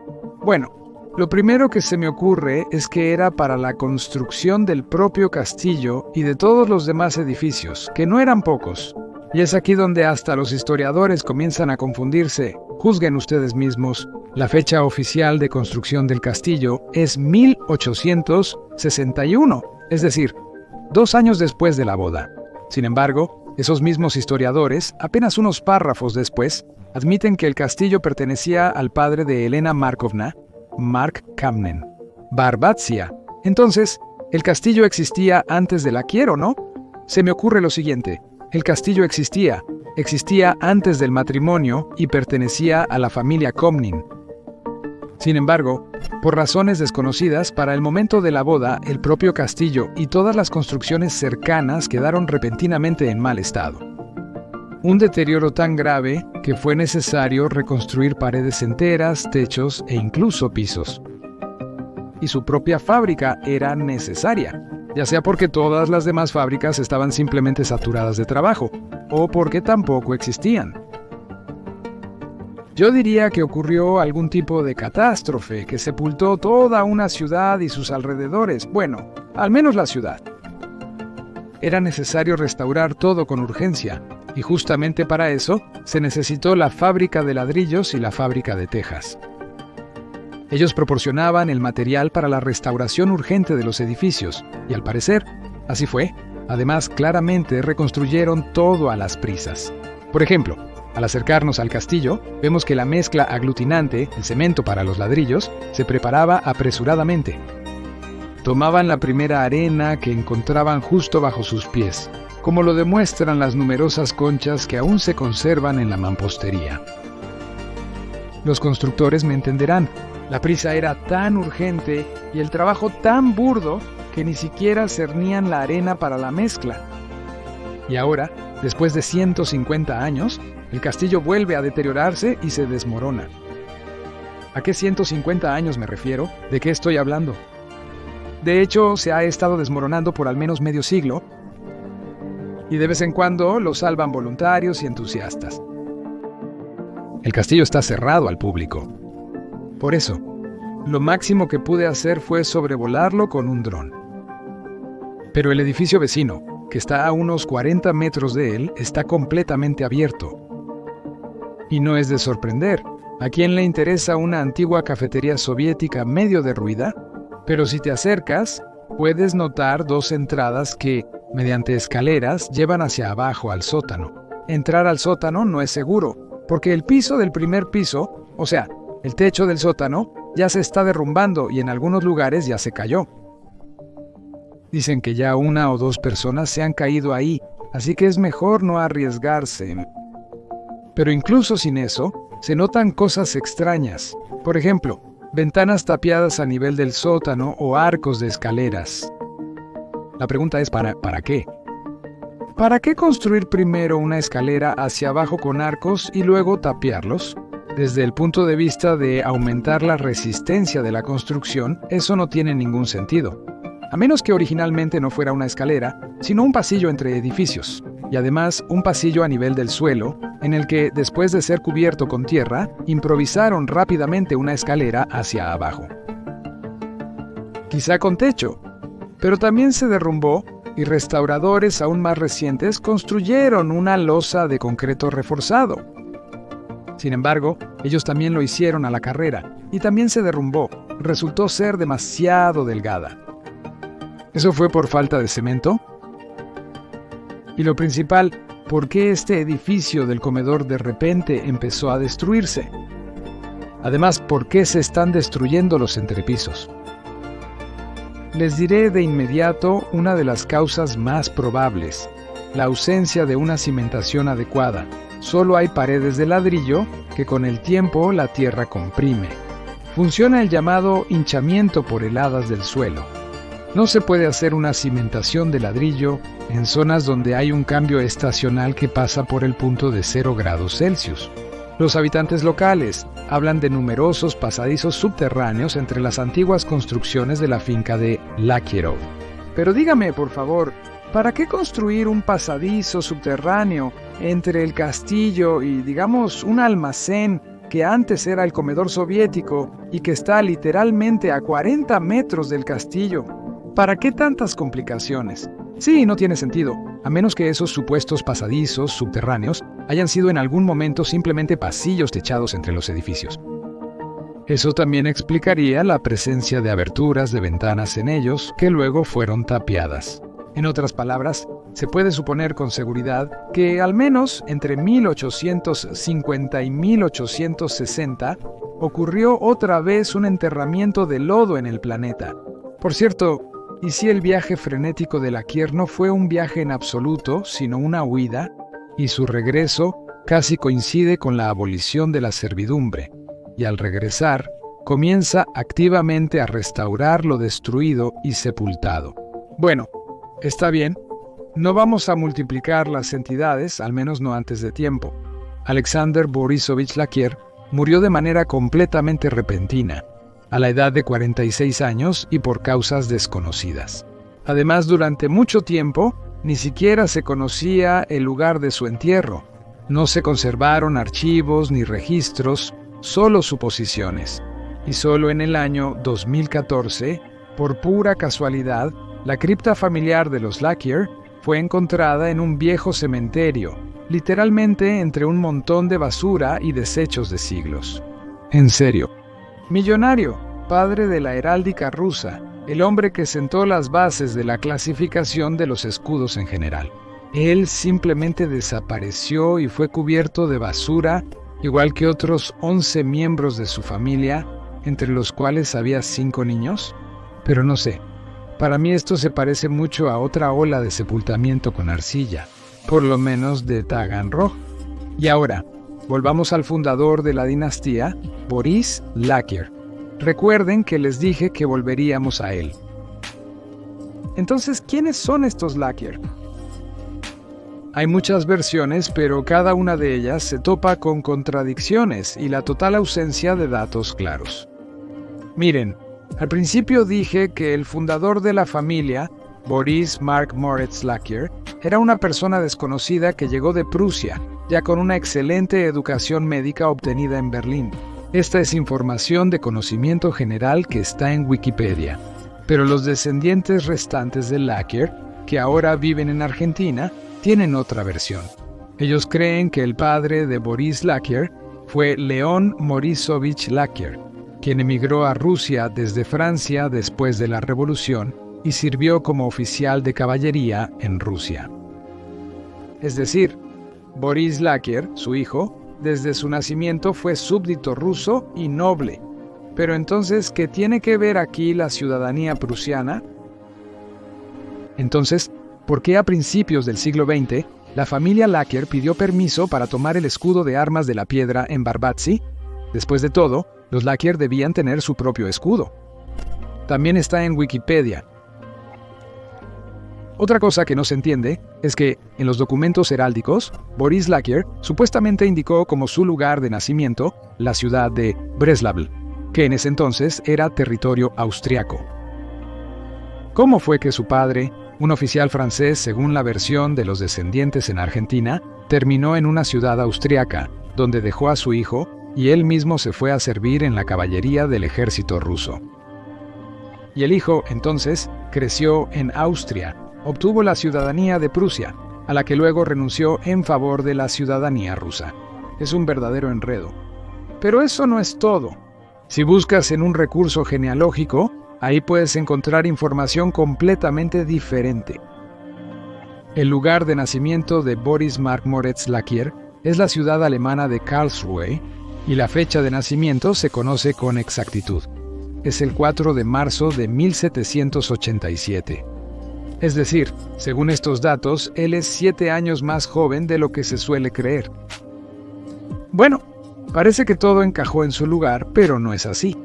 A: Bueno, lo primero que se me ocurre es que era para la construcción del propio castillo y de todos los demás edificios, que no eran pocos. Y es aquí donde hasta los historiadores comienzan a confundirse. Juzguen ustedes mismos. La fecha oficial de construcción del castillo es 1861, es decir, 2 años después de la boda. Sin embargo, esos mismos historiadores, apenas unos párrafos después, admiten que el castillo pertenecía al padre de Elena Markovna, Mark Kamnen, Barbatsia. Entonces, ¿el castillo existía antes de Laqueur o no? Se me ocurre lo siguiente. El castillo existía antes del matrimonio y pertenecía a la familia Komnin. Sin embargo, por razones desconocidas, para el momento de la boda, el propio castillo y todas las construcciones cercanas quedaron repentinamente en mal estado. Un deterioro tan grave que fue necesario reconstruir paredes enteras, techos e incluso pisos. Y su propia fábrica era necesaria, ya sea porque todas las demás fábricas estaban simplemente saturadas de trabajo, o porque tampoco existían. Yo diría que ocurrió algún tipo de catástrofe que sepultó toda una ciudad y sus alrededores, bueno, al menos la ciudad. Era necesario restaurar todo con urgencia, y justamente para eso se necesitó la fábrica de ladrillos y la fábrica de tejas. Ellos proporcionaban el material para la restauración urgente de los edificios, y al parecer, así fue. Además, claramente reconstruyeron todo a las prisas. Por ejemplo, al acercarnos al castillo, vemos que la mezcla aglutinante, el cemento para los ladrillos, se preparaba apresuradamente. Tomaban la primera arena que encontraban justo bajo sus pies, como lo demuestran las numerosas conchas que aún se conservan en la mampostería. Los constructores me entenderán. La prisa era tan urgente y el trabajo tan burdo que ni siquiera cernían la arena para la mezcla. Y ahora, después de 150 años, el castillo vuelve a deteriorarse y se desmorona. ¿A qué 150 años me refiero? ¿De qué estoy hablando? De hecho, se ha estado desmoronando por al menos medio siglo, y de vez en cuando lo salvan voluntarios y entusiastas. El castillo está cerrado al público. Por eso, lo máximo que pude hacer fue sobrevolarlo con un dron. Pero el edificio vecino, que está a unos 40 metros de él, está completamente abierto. Y no es de sorprender. ¿A quién le interesa una antigua cafetería soviética medio derruida? Pero si te acercas, puedes notar dos entradas que, mediante escaleras, llevan hacia abajo al sótano. Entrar al sótano no es seguro, porque el piso del primer piso, o sea, el techo del sótano, ya se está derrumbando y en algunos lugares ya se cayó. Dicen que ya 1 o 2 personas se han caído ahí, así que es mejor no arriesgarse. Pero incluso sin eso, se notan cosas extrañas. Por ejemplo, ventanas tapiadas a nivel del sótano o arcos de escaleras. La pregunta es ¿para qué? ¿Para qué construir primero una escalera hacia abajo con arcos y luego tapiarlos? Desde el punto de vista de aumentar la resistencia de la construcción, eso no tiene ningún sentido. A menos que originalmente no fuera una escalera, sino un pasillo entre edificios. Y además un pasillo a nivel del suelo, en el que, después de ser cubierto con tierra, improvisaron rápidamente una escalera hacia abajo. Quizá con techo, pero también se derrumbó y restauradores aún más recientes construyeron una losa de concreto reforzado. Sin embargo, ellos también lo hicieron a la carrera y también se derrumbó. Resultó ser demasiado delgada. ¿Eso fue por falta de cemento? Y lo principal, ¿por qué este edificio del comedor de repente empezó a destruirse? Además, ¿por qué se están destruyendo los entrepisos? Les diré de inmediato una de las causas más probables: la ausencia de una cimentación adecuada. Solo hay paredes de ladrillo que con el tiempo la tierra comprime. Funciona el llamado hinchamiento por heladas del suelo. No se puede hacer una cimentación de ladrillo en zonas donde hay un cambio estacional que pasa por el punto de 0 grados Celsius. Los habitantes locales hablan de numerosos pasadizos subterráneos entre las antiguas construcciones de la finca de Lakierov. Pero dígame, por favor, ¿para qué construir un pasadizo subterráneo entre el castillo y, digamos, un almacén que antes era el comedor soviético y que está literalmente a 40 metros del castillo? ¿Para qué tantas complicaciones? Sí, no tiene sentido, a menos que esos supuestos pasadizos subterráneos hayan sido en algún momento simplemente pasillos techados entre los edificios. Eso también explicaría la presencia de aberturas de ventanas en ellos que luego fueron tapiadas. En otras palabras, se puede suponer con seguridad que al menos entre 1850 y 1860 ocurrió otra vez un enterramiento de lodo en el planeta. Por cierto, ¿y si el viaje frenético de Laquier no fue un viaje en absoluto, sino una huida, y su regreso casi coincide con la abolición de la servidumbre, y al regresar, comienza activamente a restaurar lo destruido y sepultado? Bueno, está bien, no vamos a multiplicar las entidades, al menos no antes de tiempo. Alexander Borisovich Laquier murió de manera completamente repentina, a la edad de 46 años y por causas desconocidas. Además, durante mucho tiempo, ni siquiera se conocía el lugar de su entierro. No se conservaron archivos ni registros, solo suposiciones. Y solo en el año 2014, por pura casualidad, la cripta familiar de los Laquier fue encontrada en un viejo cementerio, literalmente entre un montón de basura y desechos de siglos. En serio. Millonario, padre de la heráldica rusa, el hombre que sentó las bases de la clasificación de los escudos en general. Él simplemente desapareció y fue cubierto de basura, igual que otros 11 miembros de su familia, entre los cuales había 5 niños. Pero no sé, para mí esto se parece mucho a otra ola de sepultamiento con arcilla, por lo menos de Taganrog. Y ahora, volvamos al fundador de la dinastía, Boris Lakier. Recuerden que les dije que volveríamos a él. Entonces, ¿quiénes son estos Lakier? Hay muchas versiones, pero cada una de ellas se topa con contradicciones y la total ausencia de datos claros. Miren, al principio dije que el fundador de la familia, Boris Mark Moritz Lakier, era una persona desconocida que llegó de Prusia, ya con una excelente educación médica obtenida en Berlín. Esta es información de conocimiento general que está en Wikipedia. Pero los descendientes restantes de Lakier, que ahora viven en Argentina, tienen otra versión. Ellos creen que el padre de Boris Lakier fue León Morisovich Lakier, quien emigró a Rusia desde Francia después de la Revolución y sirvió como oficial de caballería en Rusia. Es decir, Boris Lakier, su hijo, desde su nacimiento fue súbdito ruso y noble. Pero entonces, ¿qué tiene que ver aquí la ciudadanía prusiana? Entonces, ¿por qué a principios del siglo XX la familia Lakier pidió permiso para tomar el escudo de armas de la piedra en Barbatsy? Después de todo, los Lakier debían tener su propio escudo. También está en Wikipedia. Otra cosa que no se entiende es que, en los documentos heráldicos, Boris Lakier supuestamente indicó como su lugar de nacimiento la ciudad de Breslavl, que en ese entonces era territorio austriaco. ¿Cómo fue que su padre, un oficial francés según la versión de los descendientes en Argentina, terminó en una ciudad austriaca, donde dejó a su hijo y él mismo se fue a servir en la caballería del ejército ruso? Y el hijo, entonces, creció en Austria, obtuvo la ciudadanía de Prusia, a la que luego renunció en favor de la ciudadanía rusa. Es un verdadero enredo. Pero eso no es todo. Si buscas en un recurso genealógico, ahí puedes encontrar información completamente diferente. El lugar de nacimiento de Boris Mark Moritz Lakier es la ciudad alemana de Karlsruhe, y la fecha de nacimiento se conoce con exactitud. Es el 4 de marzo de 1787. Es decir, según estos datos, él es 7 años más joven de lo que se suele creer. Bueno, parece que todo encajó en su lugar, pero no es así.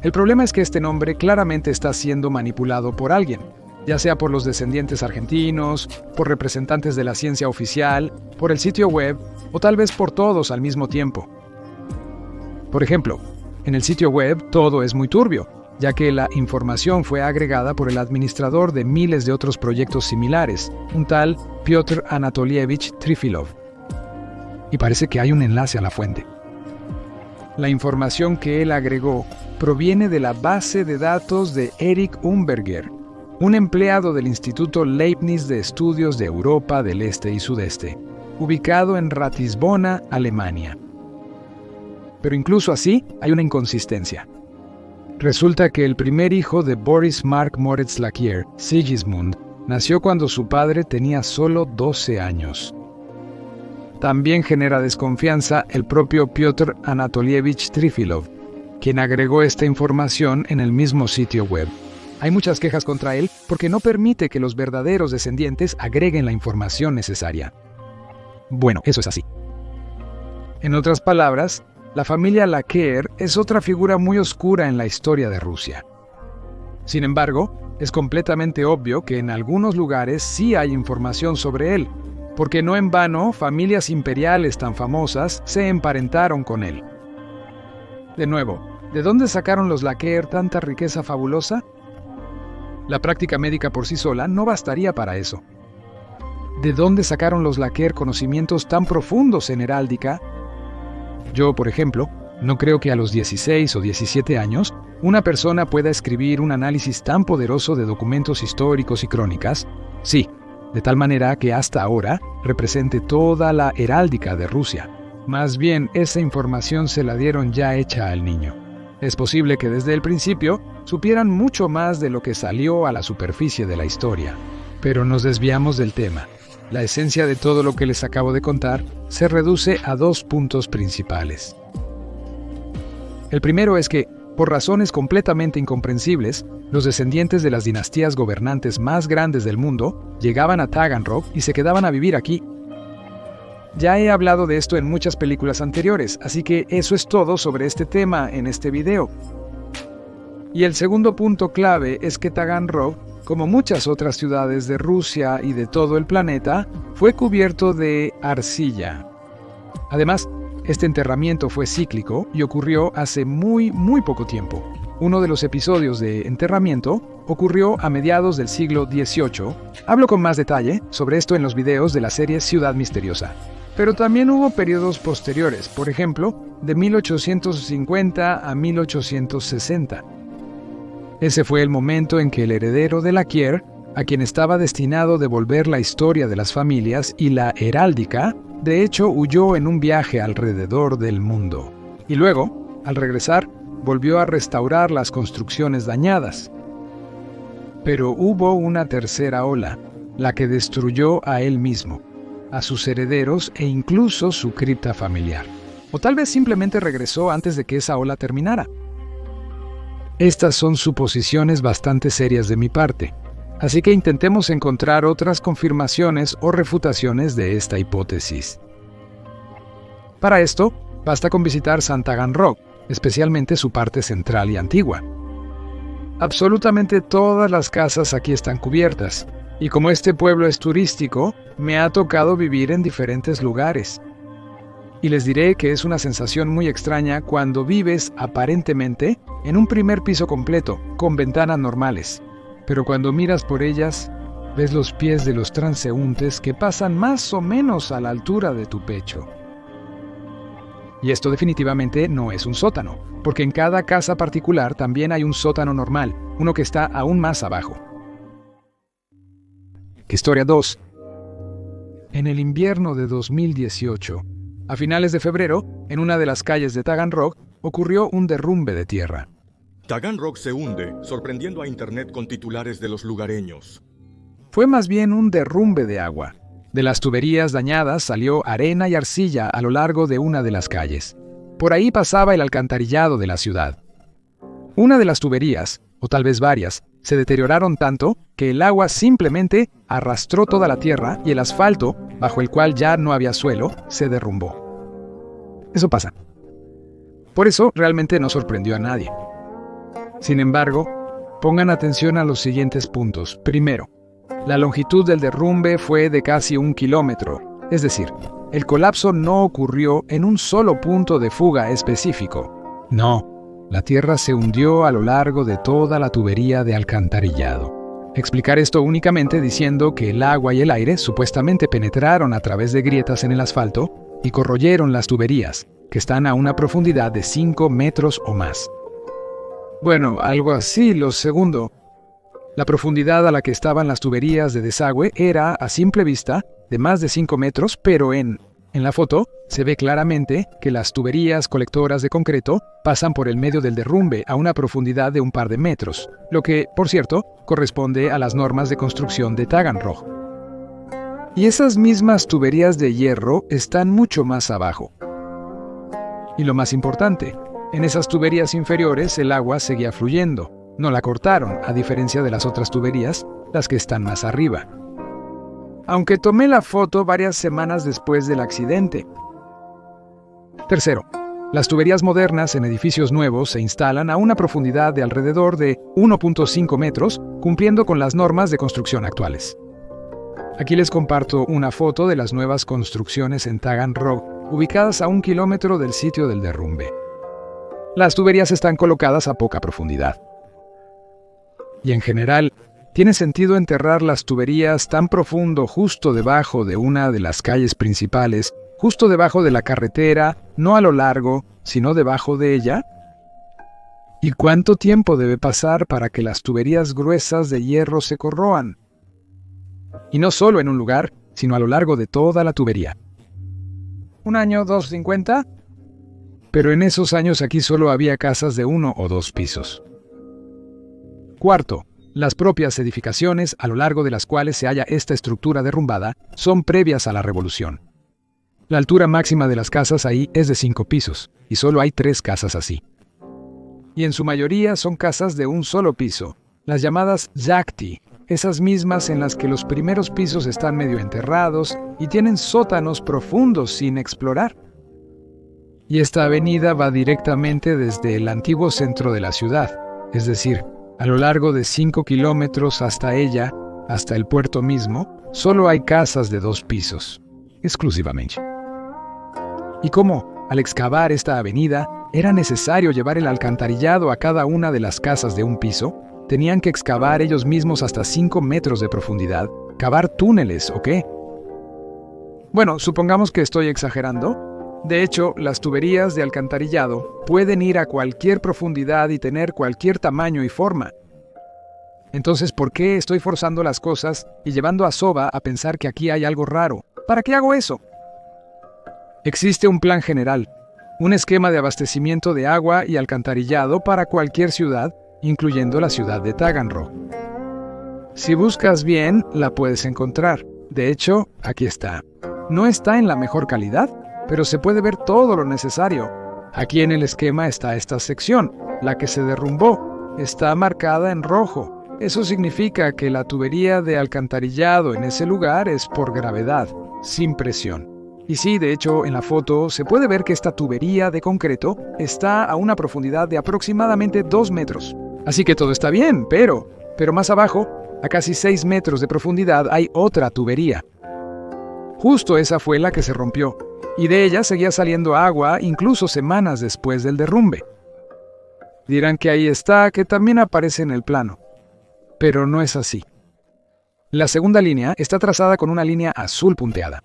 A: El problema es que este nombre claramente está siendo manipulado por alguien, ya sea por los descendientes argentinos, por representantes de la ciencia oficial, por el sitio web, o tal vez por todos al mismo tiempo. Por ejemplo, en el sitio web todo es muy turbio, ya que la información fue agregada por el administrador de miles de otros proyectos similares, un tal Piotr Anatolievich Trifilov. Y parece que hay un enlace a la fuente. La información que él agregó proviene de la base de datos de Erich Umberger, un empleado del Instituto Leibniz de Estudios de Europa del Este y Sudeste, ubicado en Ratisbona, Alemania. Pero incluso así hay una inconsistencia. Resulta que el primer hijo de Boris Mark Moritz Lakier, Sigismund, nació cuando su padre tenía solo 12 años. También genera desconfianza el propio Piotr Anatolievich Trifilov, quien agregó esta información en el mismo sitio web. Hay muchas quejas contra él porque no permite que los verdaderos descendientes agreguen la información necesaria. Bueno, eso es así. En otras palabras, la familia Lakier es otra figura muy oscura en la historia de Rusia. Sin embargo, es completamente obvio que en algunos lugares sí hay información sobre él, porque no en vano familias imperiales tan famosas se emparentaron con él. De nuevo, ¿de dónde sacaron los Lakier tanta riqueza fabulosa? La práctica médica por sí sola no bastaría para eso. ¿De dónde sacaron los Lakier conocimientos tan profundos en heráldica? Yo, por ejemplo, no creo que a los 16 o 17 años una persona pueda escribir un análisis tan poderoso de documentos históricos y crónicas, sí, de tal manera que hasta ahora represente toda la heráldica de Rusia. Más bien, esa información se la dieron ya hecha al niño. Es posible que desde el principio supieran mucho más de lo que salió a la superficie de la historia. Pero nos desviamos del tema. La esencia de todo lo que les acabo de contar se reduce a 2 puntos principales. El primero es que, por razones completamente incomprensibles, los descendientes de las dinastías gobernantes más grandes del mundo llegaban a Taganrog y se quedaban a vivir aquí. Ya he hablado de esto en muchas películas anteriores, así que eso es todo sobre este tema en este video. Y el segundo punto clave es que Taganrog, como muchas otras ciudades de Rusia y de todo el planeta, fue cubierto de arcilla. Además, este enterramiento fue cíclico y ocurrió hace muy poco tiempo. Uno de los episodios de enterramiento ocurrió a mediados del siglo XVIII. Hablo con más detalle sobre esto en los videos de la serie Ciudad Misteriosa. Pero también hubo periodos posteriores, por ejemplo, de 1850 a 1860. Ese fue el momento en que el heredero de Laquier, a quien estaba destinado devolver la historia de las familias y la heráldica, de hecho huyó en un viaje alrededor del mundo. Y luego, al regresar, volvió a restaurar las construcciones dañadas. Pero hubo una tercera ola, la que destruyó a él mismo, a sus herederos e incluso su cripta familiar. O tal vez simplemente regresó antes de que esa ola terminara. Estas son suposiciones bastante serias de mi parte, así que intentemos encontrar otras confirmaciones o refutaciones de esta hipótesis. Para esto, basta con visitar Sant Taganrog, especialmente su parte central y antigua. Absolutamente todas las casas aquí están cubiertas, y como este pueblo es turístico, me ha tocado vivir en diferentes lugares. Y les diré que es una sensación muy extraña cuando vives, aparentemente, en un primer piso completo, con ventanas normales. Pero cuando miras por ellas, ves los pies de los transeúntes que pasan más o menos a la altura de tu pecho. Y esto definitivamente no es un sótano, porque en cada casa particular también hay un sótano normal, uno que está aún más abajo. Historia 2. En el invierno de 2018, a finales de febrero, en una de las calles de Taganrog, ocurrió un derrumbe de tierra.
B: Taganrog se hunde, sorprendiendo a Internet con titulares de los lugareños.
A: Fue más bien un derrumbe de agua. De las tuberías dañadas salió arena y arcilla a lo largo de una de las calles. Por ahí pasaba el alcantarillado de la ciudad. Una de las tuberías, o tal vez varias, se deterioraron tanto que el agua simplemente arrastró toda la tierra y el asfalto, bajo el cual ya no había suelo, se derrumbó. Eso pasa. Por eso realmente no sorprendió a nadie. Sin embargo, pongan atención a los siguientes puntos. Primero, la longitud del derrumbe fue de casi 1 kilómetro, es decir, el colapso no ocurrió en un solo punto de fuga específico. No, la tierra se hundió a lo largo de toda la tubería de alcantarillado. Explicar esto únicamente diciendo que el agua y el aire supuestamente penetraron a través de grietas en el asfalto y corroyeron las tuberías, que están a una profundidad de 5 metros o más. Bueno, algo así. Lo segundo, la profundidad a la que estaban las tuberías de desagüe era, a simple vista, de más de 5 metros, pero en la foto se ve claramente que las tuberías colectoras de concreto pasan por el medio del derrumbe a una profundidad de un par de metros, lo que, por cierto, corresponde a las normas de construcción de Taganrog. Y esas mismas tuberías de hierro están mucho más abajo. Y lo más importante, en esas tuberías inferiores el agua seguía fluyendo. No la cortaron, a diferencia de las otras tuberías, las que están más arriba. Aunque tomé la foto varias semanas después del accidente. Tercero, las tuberías modernas en edificios nuevos se instalan a una profundidad de alrededor de 1.5 metros, cumpliendo con las normas de construcción actuales. Aquí les comparto una foto de las nuevas construcciones en Taganrog, ubicadas a 1 kilómetro del sitio del derrumbe. Las tuberías están colocadas a poca profundidad. Y en general, tiene sentido enterrar las tuberías tan profundo justo debajo de una de las calles principales, justo debajo de la carretera, no a lo largo, sino debajo de ella. ¿Y cuánto tiempo debe pasar para que las tuberías gruesas de hierro se corroan? Y no solo en un lugar, sino a lo largo de toda la tubería. ¿1 año, 2, 50? Pero en esos años aquí solo había casas de 1 o 2 pisos. Cuarto, las propias edificaciones a lo largo de las cuales se halla esta estructura derrumbada son previas a la Revolución. La altura máxima de las casas ahí es de 5 pisos, y solo hay 3 casas así. Y en su mayoría son casas de un solo piso, las llamadas Yakti, esas mismas en las que los primeros pisos están medio enterrados y tienen sótanos profundos sin explorar. Y esta avenida va directamente desde el antiguo centro de la ciudad, es decir, a lo largo de 5 kilómetros hasta ella, hasta el puerto mismo, solo hay casas de 2 pisos, exclusivamente. Y como, al excavar esta avenida, era necesario llevar el alcantarillado a cada una de las casas de un piso, tenían que excavar ellos mismos hasta 5 metros de profundidad, cavar túneles, ¿o qué? Bueno, supongamos que estoy exagerando. De hecho, las tuberías de alcantarillado pueden ir a cualquier profundidad y tener cualquier tamaño y forma. Entonces, ¿por qué estoy forzando las cosas y llevando a Soba a pensar que aquí hay algo raro? ¿Para qué hago eso? Existe un plan general, un esquema de abastecimiento de agua y alcantarillado para cualquier ciudad, incluyendo la ciudad de Taganrog. Si buscas bien, la puedes encontrar. De hecho, aquí está. No está en la mejor calidad, pero se puede ver todo lo necesario. Aquí en el esquema está esta sección, la que se derrumbó. Está marcada en rojo. Eso significa que la tubería de alcantarillado en ese lugar es por gravedad, sin presión. Y sí, de hecho, en la foto se puede ver que esta tubería de concreto está a una profundidad de aproximadamente 2 metros. Así que todo está bien, pero más abajo, a casi 6 metros de profundidad, hay otra tubería. Justo esa fue la que se rompió, y de ella seguía saliendo agua incluso semanas después del derrumbe. Dirán que ahí está, que también aparece en el plano. Pero no es así. La segunda línea está trazada con una línea azul punteada.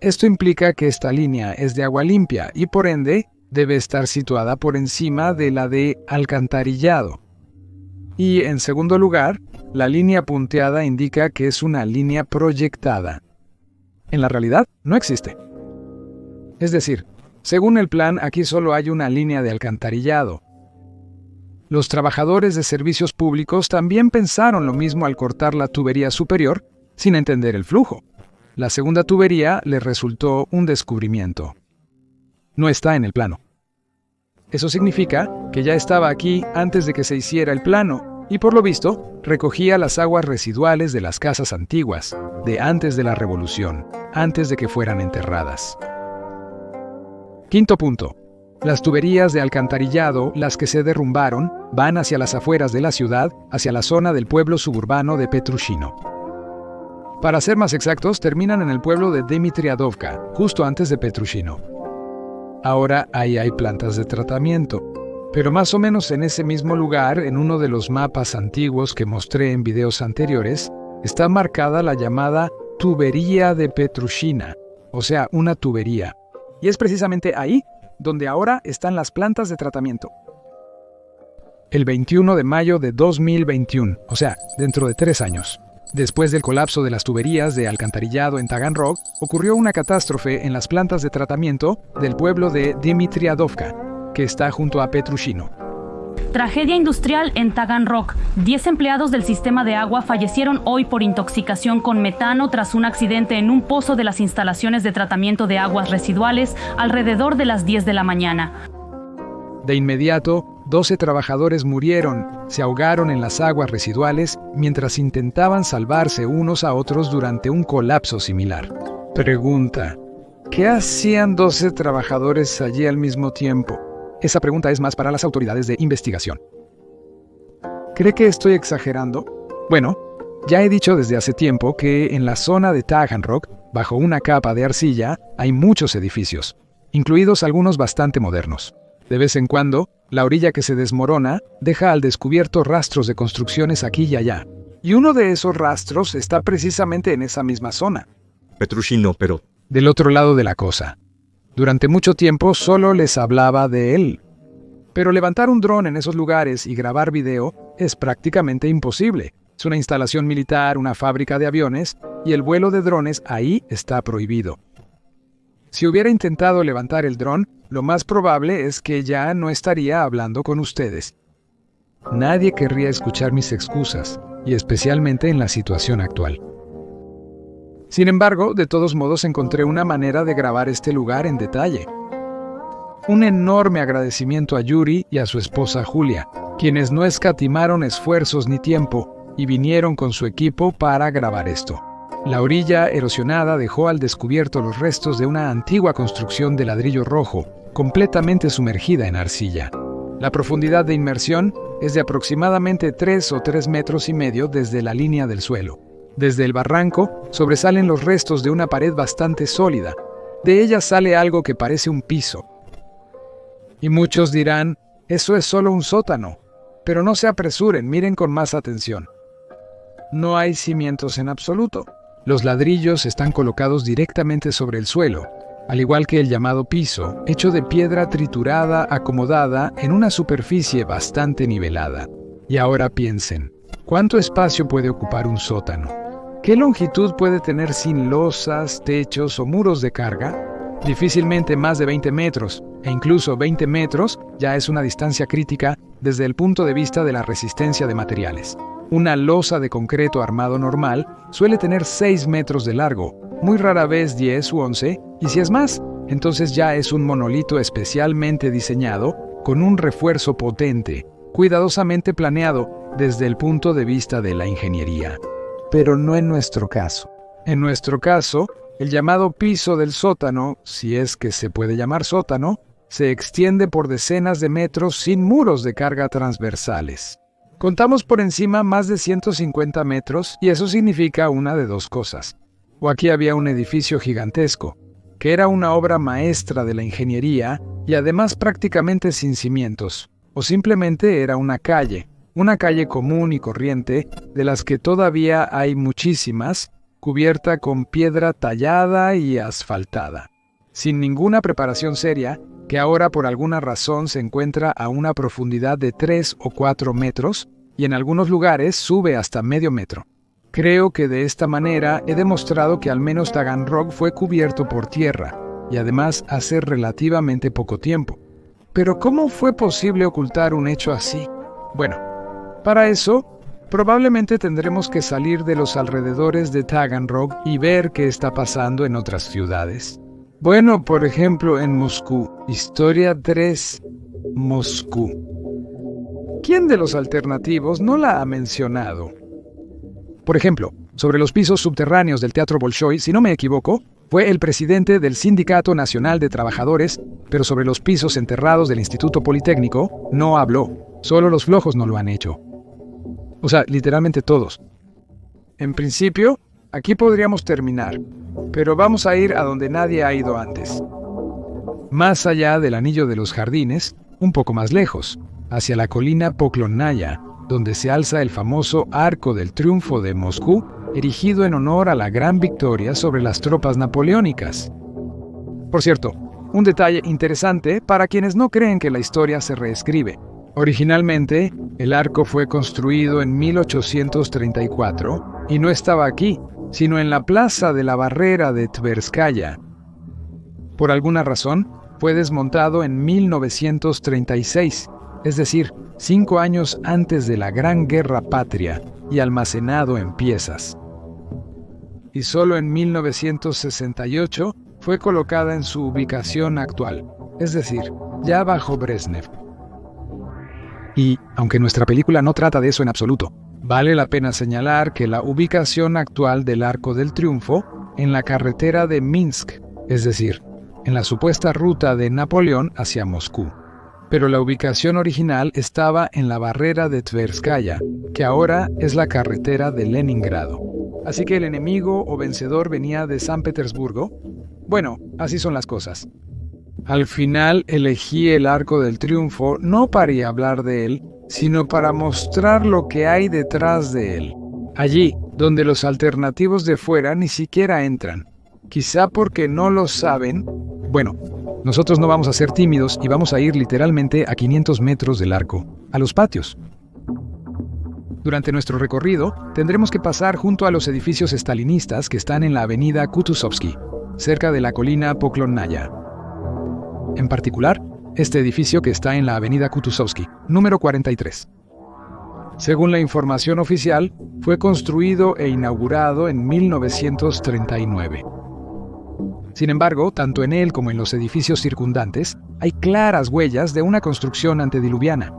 A: Esto implica que esta línea es de agua limpia y por ende debe estar situada por encima de la de alcantarillado. Y en segundo lugar, la línea punteada indica que es una línea proyectada. En la realidad, no existe. Es decir, según el plan, aquí solo hay una línea de alcantarillado. Los trabajadores de servicios públicos también pensaron lo mismo al cortar la tubería superior, sin entender el flujo. La segunda tubería les resultó un descubrimiento. No está en el plano. Eso significa que ya estaba aquí antes de que se hiciera el plano, y por lo visto, recogía las aguas residuales de las casas antiguas, de antes de la Revolución, antes de que fueran enterradas. Quinto punto. Las tuberías de alcantarillado, las que se derrumbaron, van hacia las afueras de la ciudad, hacia la zona del pueblo suburbano de Petrushino. Para ser más exactos, terminan en el pueblo de Dimitriadovka, justo antes de Petrushino. Ahora ahí hay plantas de tratamiento, pero más o menos en ese mismo lugar, en uno de los mapas antiguos que mostré en videos anteriores, está marcada la llamada tubería de Petrushina, o sea, una tubería. Y es precisamente ahí donde ahora están las plantas de tratamiento. El 21 de mayo de 2021, o sea, dentro de 3 años. Después del colapso de las tuberías de alcantarillado en Taganrog, ocurrió una catástrofe en las plantas de tratamiento del pueblo de Dimitriadovka, que está junto a Petrushino.
C: Tragedia industrial en Taganrog. 10 empleados del sistema de agua fallecieron hoy por intoxicación con metano tras un accidente en un pozo de las instalaciones de tratamiento de aguas residuales alrededor de las 10 de la mañana.
A: De inmediato, 12 trabajadores murieron, se ahogaron en las aguas residuales mientras intentaban salvarse unos a otros durante un colapso similar. Pregunta: ¿qué hacían 12 trabajadores allí al mismo tiempo? Esa pregunta es más para las autoridades de investigación. ¿Cree que estoy exagerando? Bueno, ya he dicho desde hace tiempo que en la zona de Taganrog, bajo una capa de arcilla, hay muchos edificios, incluidos algunos bastante modernos. De vez en cuando, la orilla que se desmorona deja al descubierto rastros de construcciones aquí y allá. Y uno de esos rastros está precisamente en esa misma zona.
B: Petrushino, pero...
A: Del otro lado de la cosa. Durante mucho tiempo solo les hablaba de él. Pero levantar un dron en esos lugares y grabar video es prácticamente imposible. Es una instalación militar, una fábrica de aviones, y el vuelo de drones ahí está prohibido. Si hubiera intentado levantar el dron, lo más probable es que ya no estaría hablando con ustedes. Nadie querría escuchar mis excusas, y especialmente en la situación actual. Sin embargo, de todos modos encontré una manera de grabar este lugar en detalle. Un enorme agradecimiento a Yuri y a su esposa Julia, quienes no escatimaron esfuerzos ni tiempo y vinieron con su equipo para grabar esto. La orilla erosionada dejó al descubierto los restos de una antigua construcción de ladrillo rojo, completamente sumergida en arcilla. La profundidad de inmersión es de aproximadamente 3 o 3,5 metros desde la línea del suelo. Desde el barranco sobresalen los restos de una pared bastante sólida. De ella sale algo que parece un piso. Y muchos dirán, eso es solo un sótano. Pero no se apresuren, miren con más atención. No hay cimientos en absoluto. Los ladrillos están colocados directamente sobre el suelo, al igual que el llamado piso, hecho de piedra triturada acomodada en una superficie bastante nivelada. Y ahora piensen, ¿cuánto espacio puede ocupar un sótano? ¿Qué longitud puede tener sin losas, techos o muros de carga? Difícilmente más de 20 metros, e incluso 20 metros ya es una distancia crítica desde el punto de vista de la resistencia de materiales. Una losa de concreto armado normal suele tener 6 metros de largo, muy rara vez 10 u 11, y si es más, entonces ya es un monolito especialmente diseñado con un refuerzo potente, cuidadosamente planeado desde el punto de vista de la ingeniería. Pero no en nuestro caso. En nuestro caso, el llamado piso del sótano, si es que se puede llamar sótano, se extiende por decenas de metros sin muros de carga transversales. Contamos por encima más de 150 metros y eso significa una de dos cosas. O aquí había un edificio gigantesco, que era una obra maestra de la ingeniería y además prácticamente sin cimientos, o simplemente era una calle común y corriente, de las que todavía hay muchísimas, cubierta con piedra tallada y asfaltada, sin ninguna preparación seria, que ahora por alguna razón se encuentra a una profundidad de 3 o 4 metros y en algunos lugares sube hasta medio metro. Creo que de esta manera he demostrado que al menos Taganrog fue cubierto por tierra y además hace relativamente poco tiempo. Pero ¿cómo fue posible ocultar un hecho así? Bueno, para eso probablemente tendremos que salir de los alrededores de Taganrog y ver qué está pasando en otras ciudades. Bueno, por ejemplo, en Moscú. Historia 3. Moscú. ¿Quién de los alternativos no la ha mencionado? Por ejemplo, sobre los pisos subterráneos del Teatro Bolshoi, si no me equivoco, fue el presidente del Sindicato Nacional de Trabajadores, pero sobre los pisos enterrados del Instituto Politécnico no habló. Solo los flojos no lo han hecho. O sea, literalmente todos. En principio, aquí podríamos terminar, pero vamos a ir a donde nadie ha ido antes. Más allá del Anillo de los Jardines, un poco más lejos, hacia la colina Poklonnaya, donde se alza el famoso Arco del Triunfo de Moscú, erigido en honor a la gran victoria sobre las tropas napoleónicas. Por cierto, un detalle interesante para quienes no creen que la historia se reescribe. Originalmente, el arco fue construido en 1834 y no estaba aquí, sino en la plaza de la Barrera de Tverskaya. Por alguna razón, fue desmontado en 1936, es decir, 5 años antes de la Gran Guerra Patria, y almacenado en piezas. Y solo en 1968 fue colocada en su ubicación actual, es decir, ya bajo Brezhnev. Y, aunque nuestra película no trata de eso en absoluto, vale la pena señalar que la ubicación actual del Arco del Triunfo en la carretera de Minsk, es decir, en la supuesta ruta de Napoleón hacia Moscú. Pero la ubicación original estaba en la Barrera de Tverskaya, que ahora es la carretera de Leningrado. Así que el enemigo o vencedor venía de San Petersburgo. Bueno, así son las cosas. Al final elegí el Arco del Triunfo no para hablar de él, sino para mostrar lo que hay detrás de él. Allí, donde los alternativos de fuera ni siquiera entran. Quizá porque no lo saben. Bueno, nosotros no vamos a ser tímidos y vamos a ir literalmente a 500 metros del arco, a los patios. Durante nuestro recorrido, tendremos que pasar junto a los edificios stalinistas que están en la avenida Kutuzovsky, cerca de la colina Poklonnaya. En particular, este edificio que está en la avenida Kutuzovsky, número 43. Según la información oficial, fue construido e inaugurado en 1939. Sin embargo, tanto en él como en los edificios circundantes, hay claras huellas de una construcción antediluviana.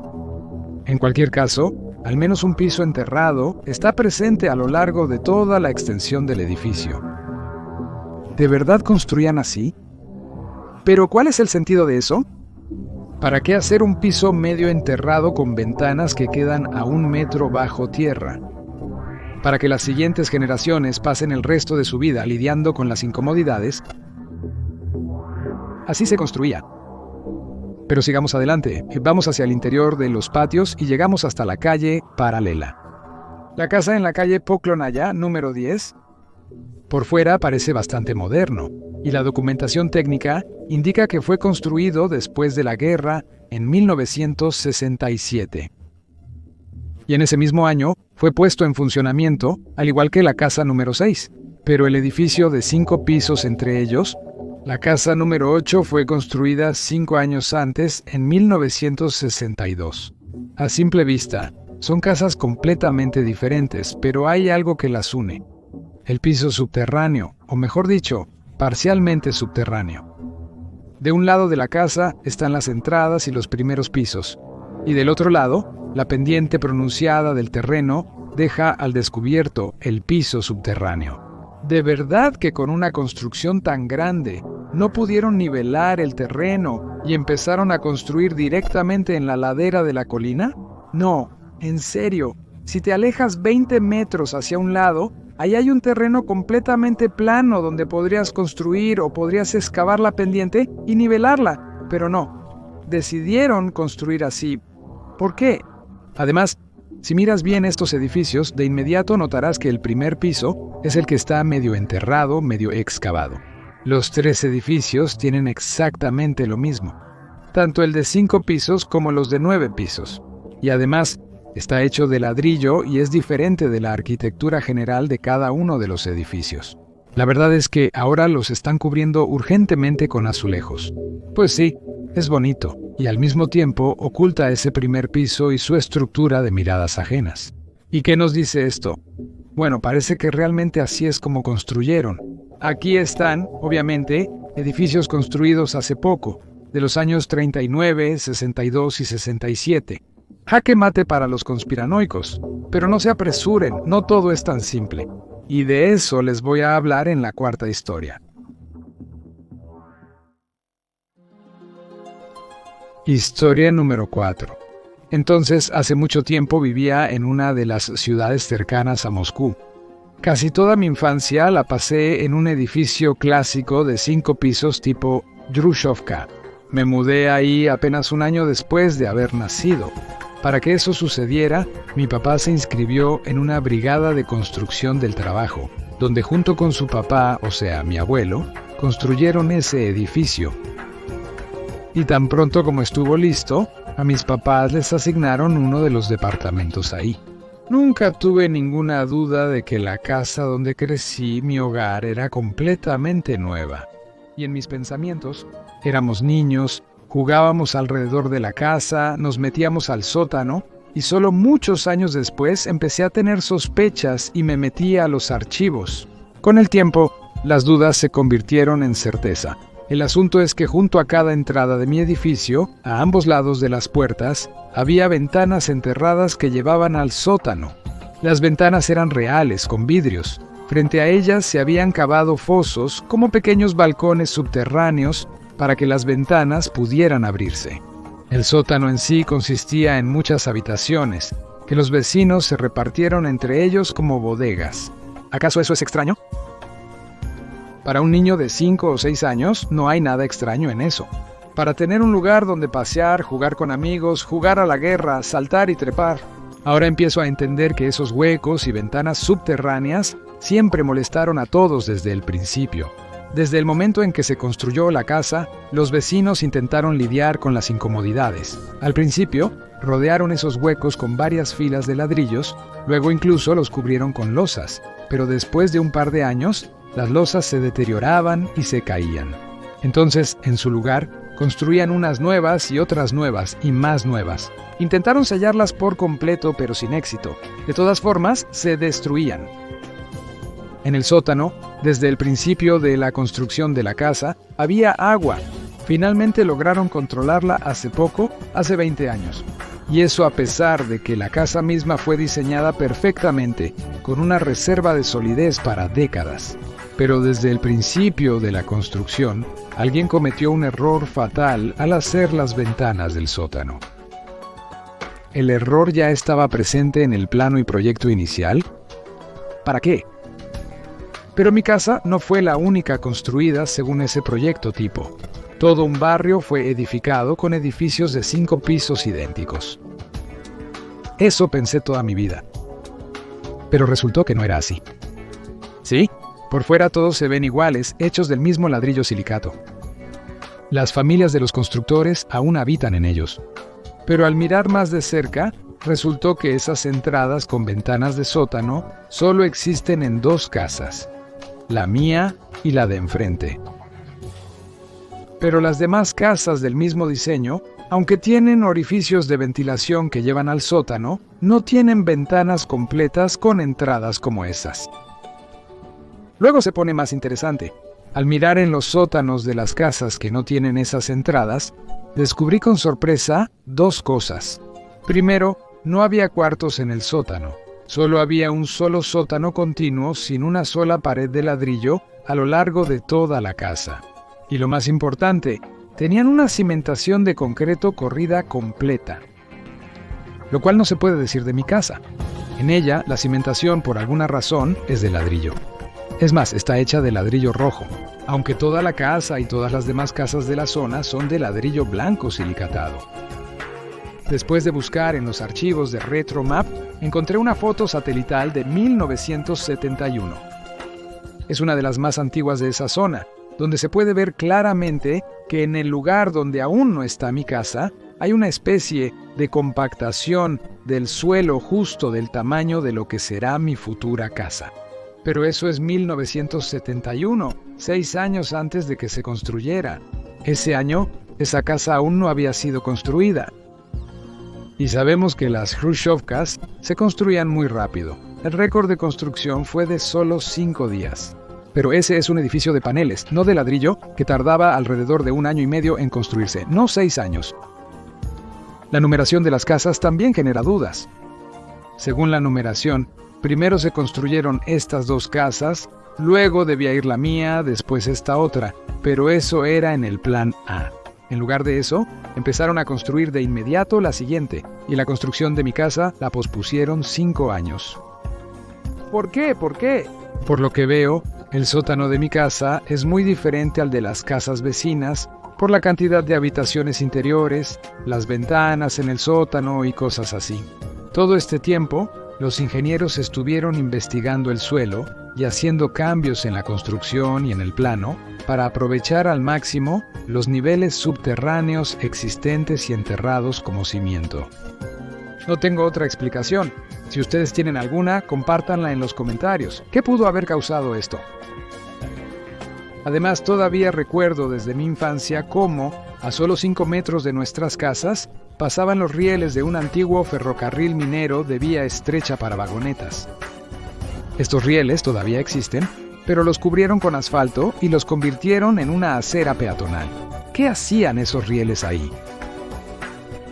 A: En cualquier caso, al menos un piso enterrado, está presente a lo largo de toda la extensión del edificio. ¿De verdad construían así? ¿Pero cuál es el sentido de eso? ¿Para qué hacer un piso medio enterrado con ventanas que quedan a 1 metro bajo tierra? ¿Para que las siguientes generaciones pasen el resto de su vida lidiando con las incomodidades? Así se construía. Pero sigamos adelante, vamos hacia el interior de los patios y llegamos hasta la calle paralela. La casa en la calle Poklonaya, número 10, por fuera parece bastante moderno, y la documentación técnica indica que fue construido después de la guerra en 1967. Y en ese mismo año fue puesto en funcionamiento, al igual que la casa número 6, pero el edificio de 5 pisos entre ellos, la casa número 8 fue construida 5 años antes, en 1962. A simple vista, son casas completamente diferentes, pero hay algo que las une. El piso subterráneo, o mejor dicho, parcialmente subterráneo. De un lado de la casa están las entradas y los primeros pisos, y del otro lado, la pendiente pronunciada del terreno deja al descubierto el piso subterráneo. ¿De verdad que con una construcción tan grande no pudieron nivelar el terreno y empezaron a construir directamente en la ladera de la colina? No, en serio, si te alejas 20 metros hacia un lado, ahí hay un terreno completamente plano donde podrías construir o podrías excavar la pendiente y nivelarla, pero no, decidieron construir así. ¿Por qué? Además, si miras bien estos edificios, de inmediato notarás que el primer piso es el que está medio enterrado, medio excavado. Los 3 edificios tienen exactamente lo mismo, tanto el de 5 pisos como los de 9 pisos. Y además, está hecho de ladrillo y es diferente de la arquitectura general de cada uno de los edificios. La verdad es que ahora los están cubriendo urgentemente con azulejos. Pues sí, es bonito, y al mismo tiempo oculta ese primer piso y su estructura de miradas ajenas. ¿Y qué nos dice esto? Bueno, parece que realmente así es como construyeron. Aquí están, obviamente, edificios construidos hace poco, de los años 39, 62 y 67. Jaque mate para los conspiranoicos, pero no se apresuren, no todo es tan simple. Y de eso les voy a hablar en la 4ª historia. Historia número 4. Entonces, hace mucho tiempo vivía en una de las ciudades cercanas a Moscú. Casi toda mi infancia la pasé en un edificio clásico de 5 pisos tipo Yrushkovka. Me mudé ahí apenas un año después de haber nacido. Para que eso sucediera, mi papá se inscribió en una brigada de construcción del trabajo, donde junto con su papá, o sea, mi abuelo, construyeron ese edificio. Y tan pronto como estuvo listo, a mis papás les asignaron uno de los departamentos ahí. Nunca tuve ninguna duda de que la casa donde crecí, mi hogar, era completamente nueva. Y en mis pensamientos, éramos niños, jugábamos alrededor de la casa, nos metíamos al sótano, y solo muchos años después empecé a tener sospechas y me metí a los archivos. Con el tiempo, las dudas se convirtieron en certeza. El asunto es que junto a cada entrada de mi edificio, a ambos lados de las puertas, había ventanas enterradas que llevaban al sótano. Las ventanas eran reales, con vidrios. Frente a ellas se habían cavado fosos como pequeños balcones subterráneos para que las ventanas pudieran abrirse. El sótano en sí consistía en muchas habitaciones, que los vecinos se repartieron entre ellos como bodegas. ¿Acaso eso es extraño? Para un niño de 5 o 6 años no hay nada extraño en eso. Para tener un lugar donde pasear, jugar con amigos, jugar a la guerra, saltar y trepar. Ahora empiezo a entender que esos huecos y ventanas subterráneas siempre molestaron a todos desde el principio. Desde el momento en que se construyó la casa, los vecinos intentaron lidiar con las incomodidades. Al principio, rodearon esos huecos con varias filas de ladrillos, luego incluso los cubrieron con losas, pero después de un par de años, las losas se deterioraban y se caían. Entonces, en su lugar, construían unas nuevas y otras nuevas y más nuevas. Intentaron sellarlas por completo, pero sin éxito. De todas formas, se destruían. En el sótano, desde el principio de la construcción de la casa, había agua. Finalmente lograron controlarla hace poco, hace 20 años. Y eso a pesar de que la casa misma fue diseñada perfectamente, con una reserva de solidez para décadas. Pero desde el principio de la construcción, alguien cometió un error fatal al hacer las ventanas del sótano. ¿El error ya estaba presente en el plano y proyecto inicial? ¿Para qué? Pero mi casa no fue la única construida según ese proyecto tipo. Todo un barrio fue edificado con edificios de 5 pisos idénticos. Eso pensé toda mi vida. Pero resultó que no era así. ¿Sí? Por fuera todos se ven iguales, hechos del mismo ladrillo silicato. Las familias de los constructores aún habitan en ellos. Pero al mirar más de cerca, resultó que esas entradas con ventanas de sótano solo existen en 2 casas, la mía y la de enfrente. Pero las demás casas del mismo diseño, aunque tienen orificios de ventilación que llevan al sótano, no tienen ventanas completas con entradas como esas. Luego se pone más interesante. Al mirar en los sótanos de las casas que no tienen esas entradas, descubrí con sorpresa 2 cosas. Primero, no había cuartos en el sótano. Solo había un solo sótano continuo sin una sola pared de ladrillo a lo largo de toda la casa. Y lo más importante, tenían una cimentación de concreto corrida completa. Lo cual no se puede decir de mi casa. En ella, la cimentación, por alguna razón, es de ladrillo. Es más, está hecha de ladrillo rojo, aunque toda la casa y todas las demás casas de la zona son de ladrillo blanco silicatado. Después de buscar en los archivos de RetroMap, encontré una foto satelital de 1971. Es una de las más antiguas de esa zona, donde se puede ver claramente que en el lugar donde aún no está mi casa, hay una especie de compactación del suelo justo del tamaño de lo que será mi futura casa. Pero eso es 1971, 6 años antes de que se construyera. Ese año, esa casa aún no había sido construida. Y sabemos que las Hrushchevkas se construían muy rápido. El récord de construcción fue de solo 5 días. Pero ese es un edificio de paneles, no de ladrillo, que tardaba alrededor de 1 año y medio en construirse, no 6 años. La numeración de las casas también genera dudas. Según la numeración, primero se construyeron estas 2 casas, luego debía ir la mía, después esta otra, pero eso era en el plan A. En lugar de eso, empezaron a construir de inmediato la siguiente, y la construcción de mi casa la pospusieron 5 años. ¿Por qué? ¿Por qué? Por lo que veo, el sótano de mi casa es muy diferente al de las casas vecinas por la cantidad de habitaciones interiores, las ventanas en el sótano y cosas así. Todo este tiempo, los ingenieros estuvieron investigando el suelo y haciendo cambios en la construcción y en el plano para aprovechar al máximo los niveles subterráneos existentes y enterrados como cimiento. No tengo otra explicación. Si ustedes tienen alguna, compártanla en los comentarios. ¿Qué pudo haber causado esto? Además, todavía recuerdo desde mi infancia cómo, a solo 5 metros de nuestras casas, pasaban los rieles de un antiguo ferrocarril minero de vía estrecha para vagonetas. Estos rieles todavía existen, pero los cubrieron con asfalto y los convirtieron en una acera peatonal. ¿Qué hacían esos rieles ahí?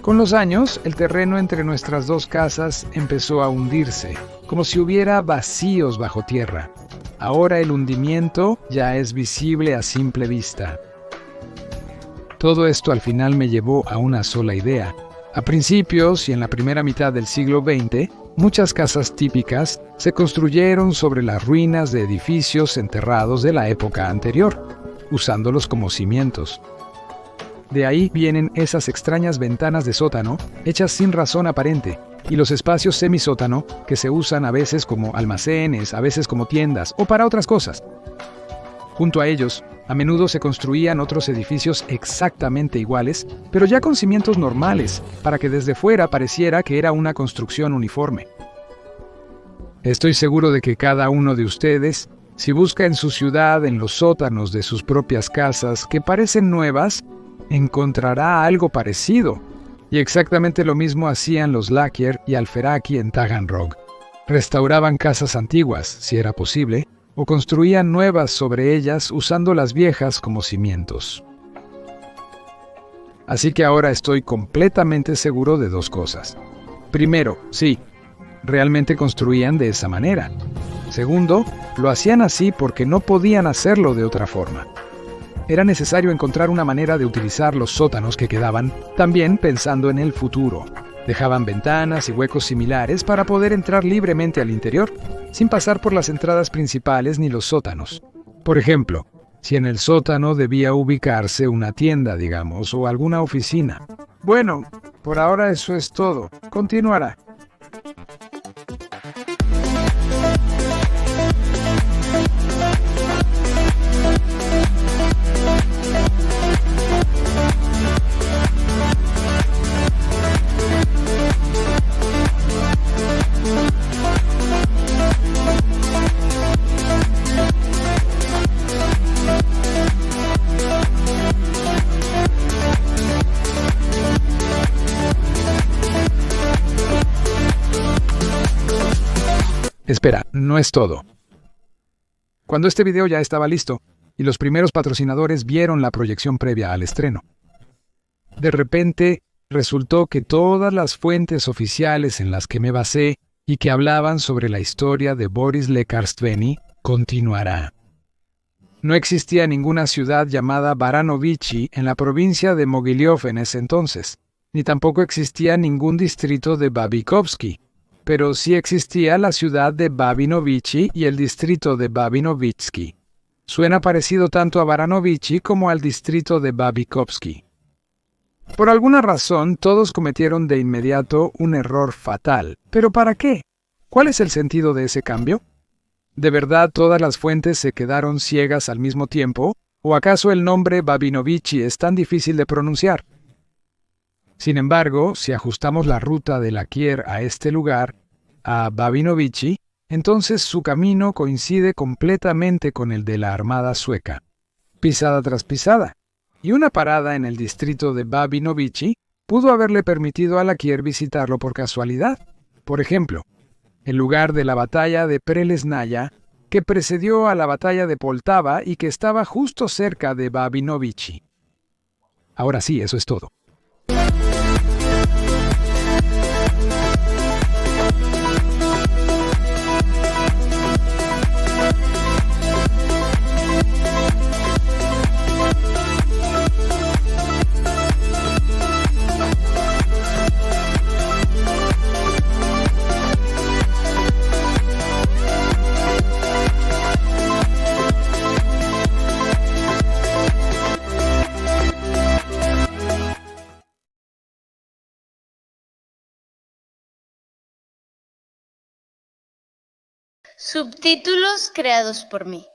A: Con los años, el terreno entre nuestras 2 casas empezó a hundirse, como si hubiera vacíos bajo tierra. Ahora el hundimiento ya es visible a simple vista. Todo esto al final me llevó a una sola idea. A principios y en la primera mitad del siglo XX, muchas casas típicas se construyeron sobre las ruinas de edificios enterrados de la época anterior, usándolos como cimientos. De ahí vienen esas extrañas ventanas de sótano, hechas sin razón aparente, y los espacios semisótano que se usan a veces como almacenes, a veces como tiendas o para otras cosas. Junto a ellos, a menudo se construían otros edificios exactamente iguales, pero ya con cimientos normales, para que desde fuera pareciera que era una construcción uniforme. Estoy seguro de que cada uno de ustedes, si busca en su ciudad, en los sótanos de sus propias casas, que parecen nuevas, encontrará algo parecido. Y exactamente lo mismo hacían los Lakier y Alferaki en Taganrog. Restauraban casas antiguas, si era posible, o construían nuevas sobre ellas usando las viejas como cimientos. Así que ahora estoy completamente seguro de dos cosas. Primero, sí, realmente construían de esa manera. Segundo, lo hacían así porque no podían hacerlo de otra forma. Era necesario encontrar una manera de utilizar los sótanos que quedaban, también pensando en el futuro. Dejaban ventanas y huecos similares para poder entrar libremente al interior, sin pasar por las entradas principales ni los sótanos. Por ejemplo, si en el sótano debía ubicarse una tienda, digamos, o alguna oficina. Bueno, por ahora eso es todo. Continuará. Espera, no es todo. Cuando este video ya estaba listo y los primeros patrocinadores vieron la proyección previa al estreno, de repente resultó que todas las fuentes oficiales en las que me basé y que hablaban sobre la historia de Boris Lekarstveni continuará. No existía ninguna ciudad llamada Baranovichi en la provincia de Mogilev en ese entonces, ni tampoco existía ningún distrito de Babikovsky, pero sí existía la ciudad de Babinovichi y el distrito de Babinovitsky. Suena parecido tanto a Baranovichi como al distrito de Babikovsky. Por alguna razón, todos cometieron de inmediato un error fatal. ¿Pero para qué? ¿Cuál es el sentido de ese cambio? ¿De verdad todas las fuentes se quedaron ciegas al mismo tiempo? ¿O acaso el nombre Babinovichi es tan difícil de pronunciar? Sin embargo, si ajustamos la ruta de Laquier a este lugar, a Babinovichi, entonces su camino coincide completamente con el de la Armada sueca. Pisada tras pisada. Y una parada en el distrito de Babinovichi pudo haberle permitido a Laquier visitarlo por casualidad. Por ejemplo, el lugar de la batalla de Prelesnaya, que precedió a la batalla de Poltava y que estaba justo cerca de Babinovichi. Ahora sí, eso es todo.
D: Subtítulos creados por mí.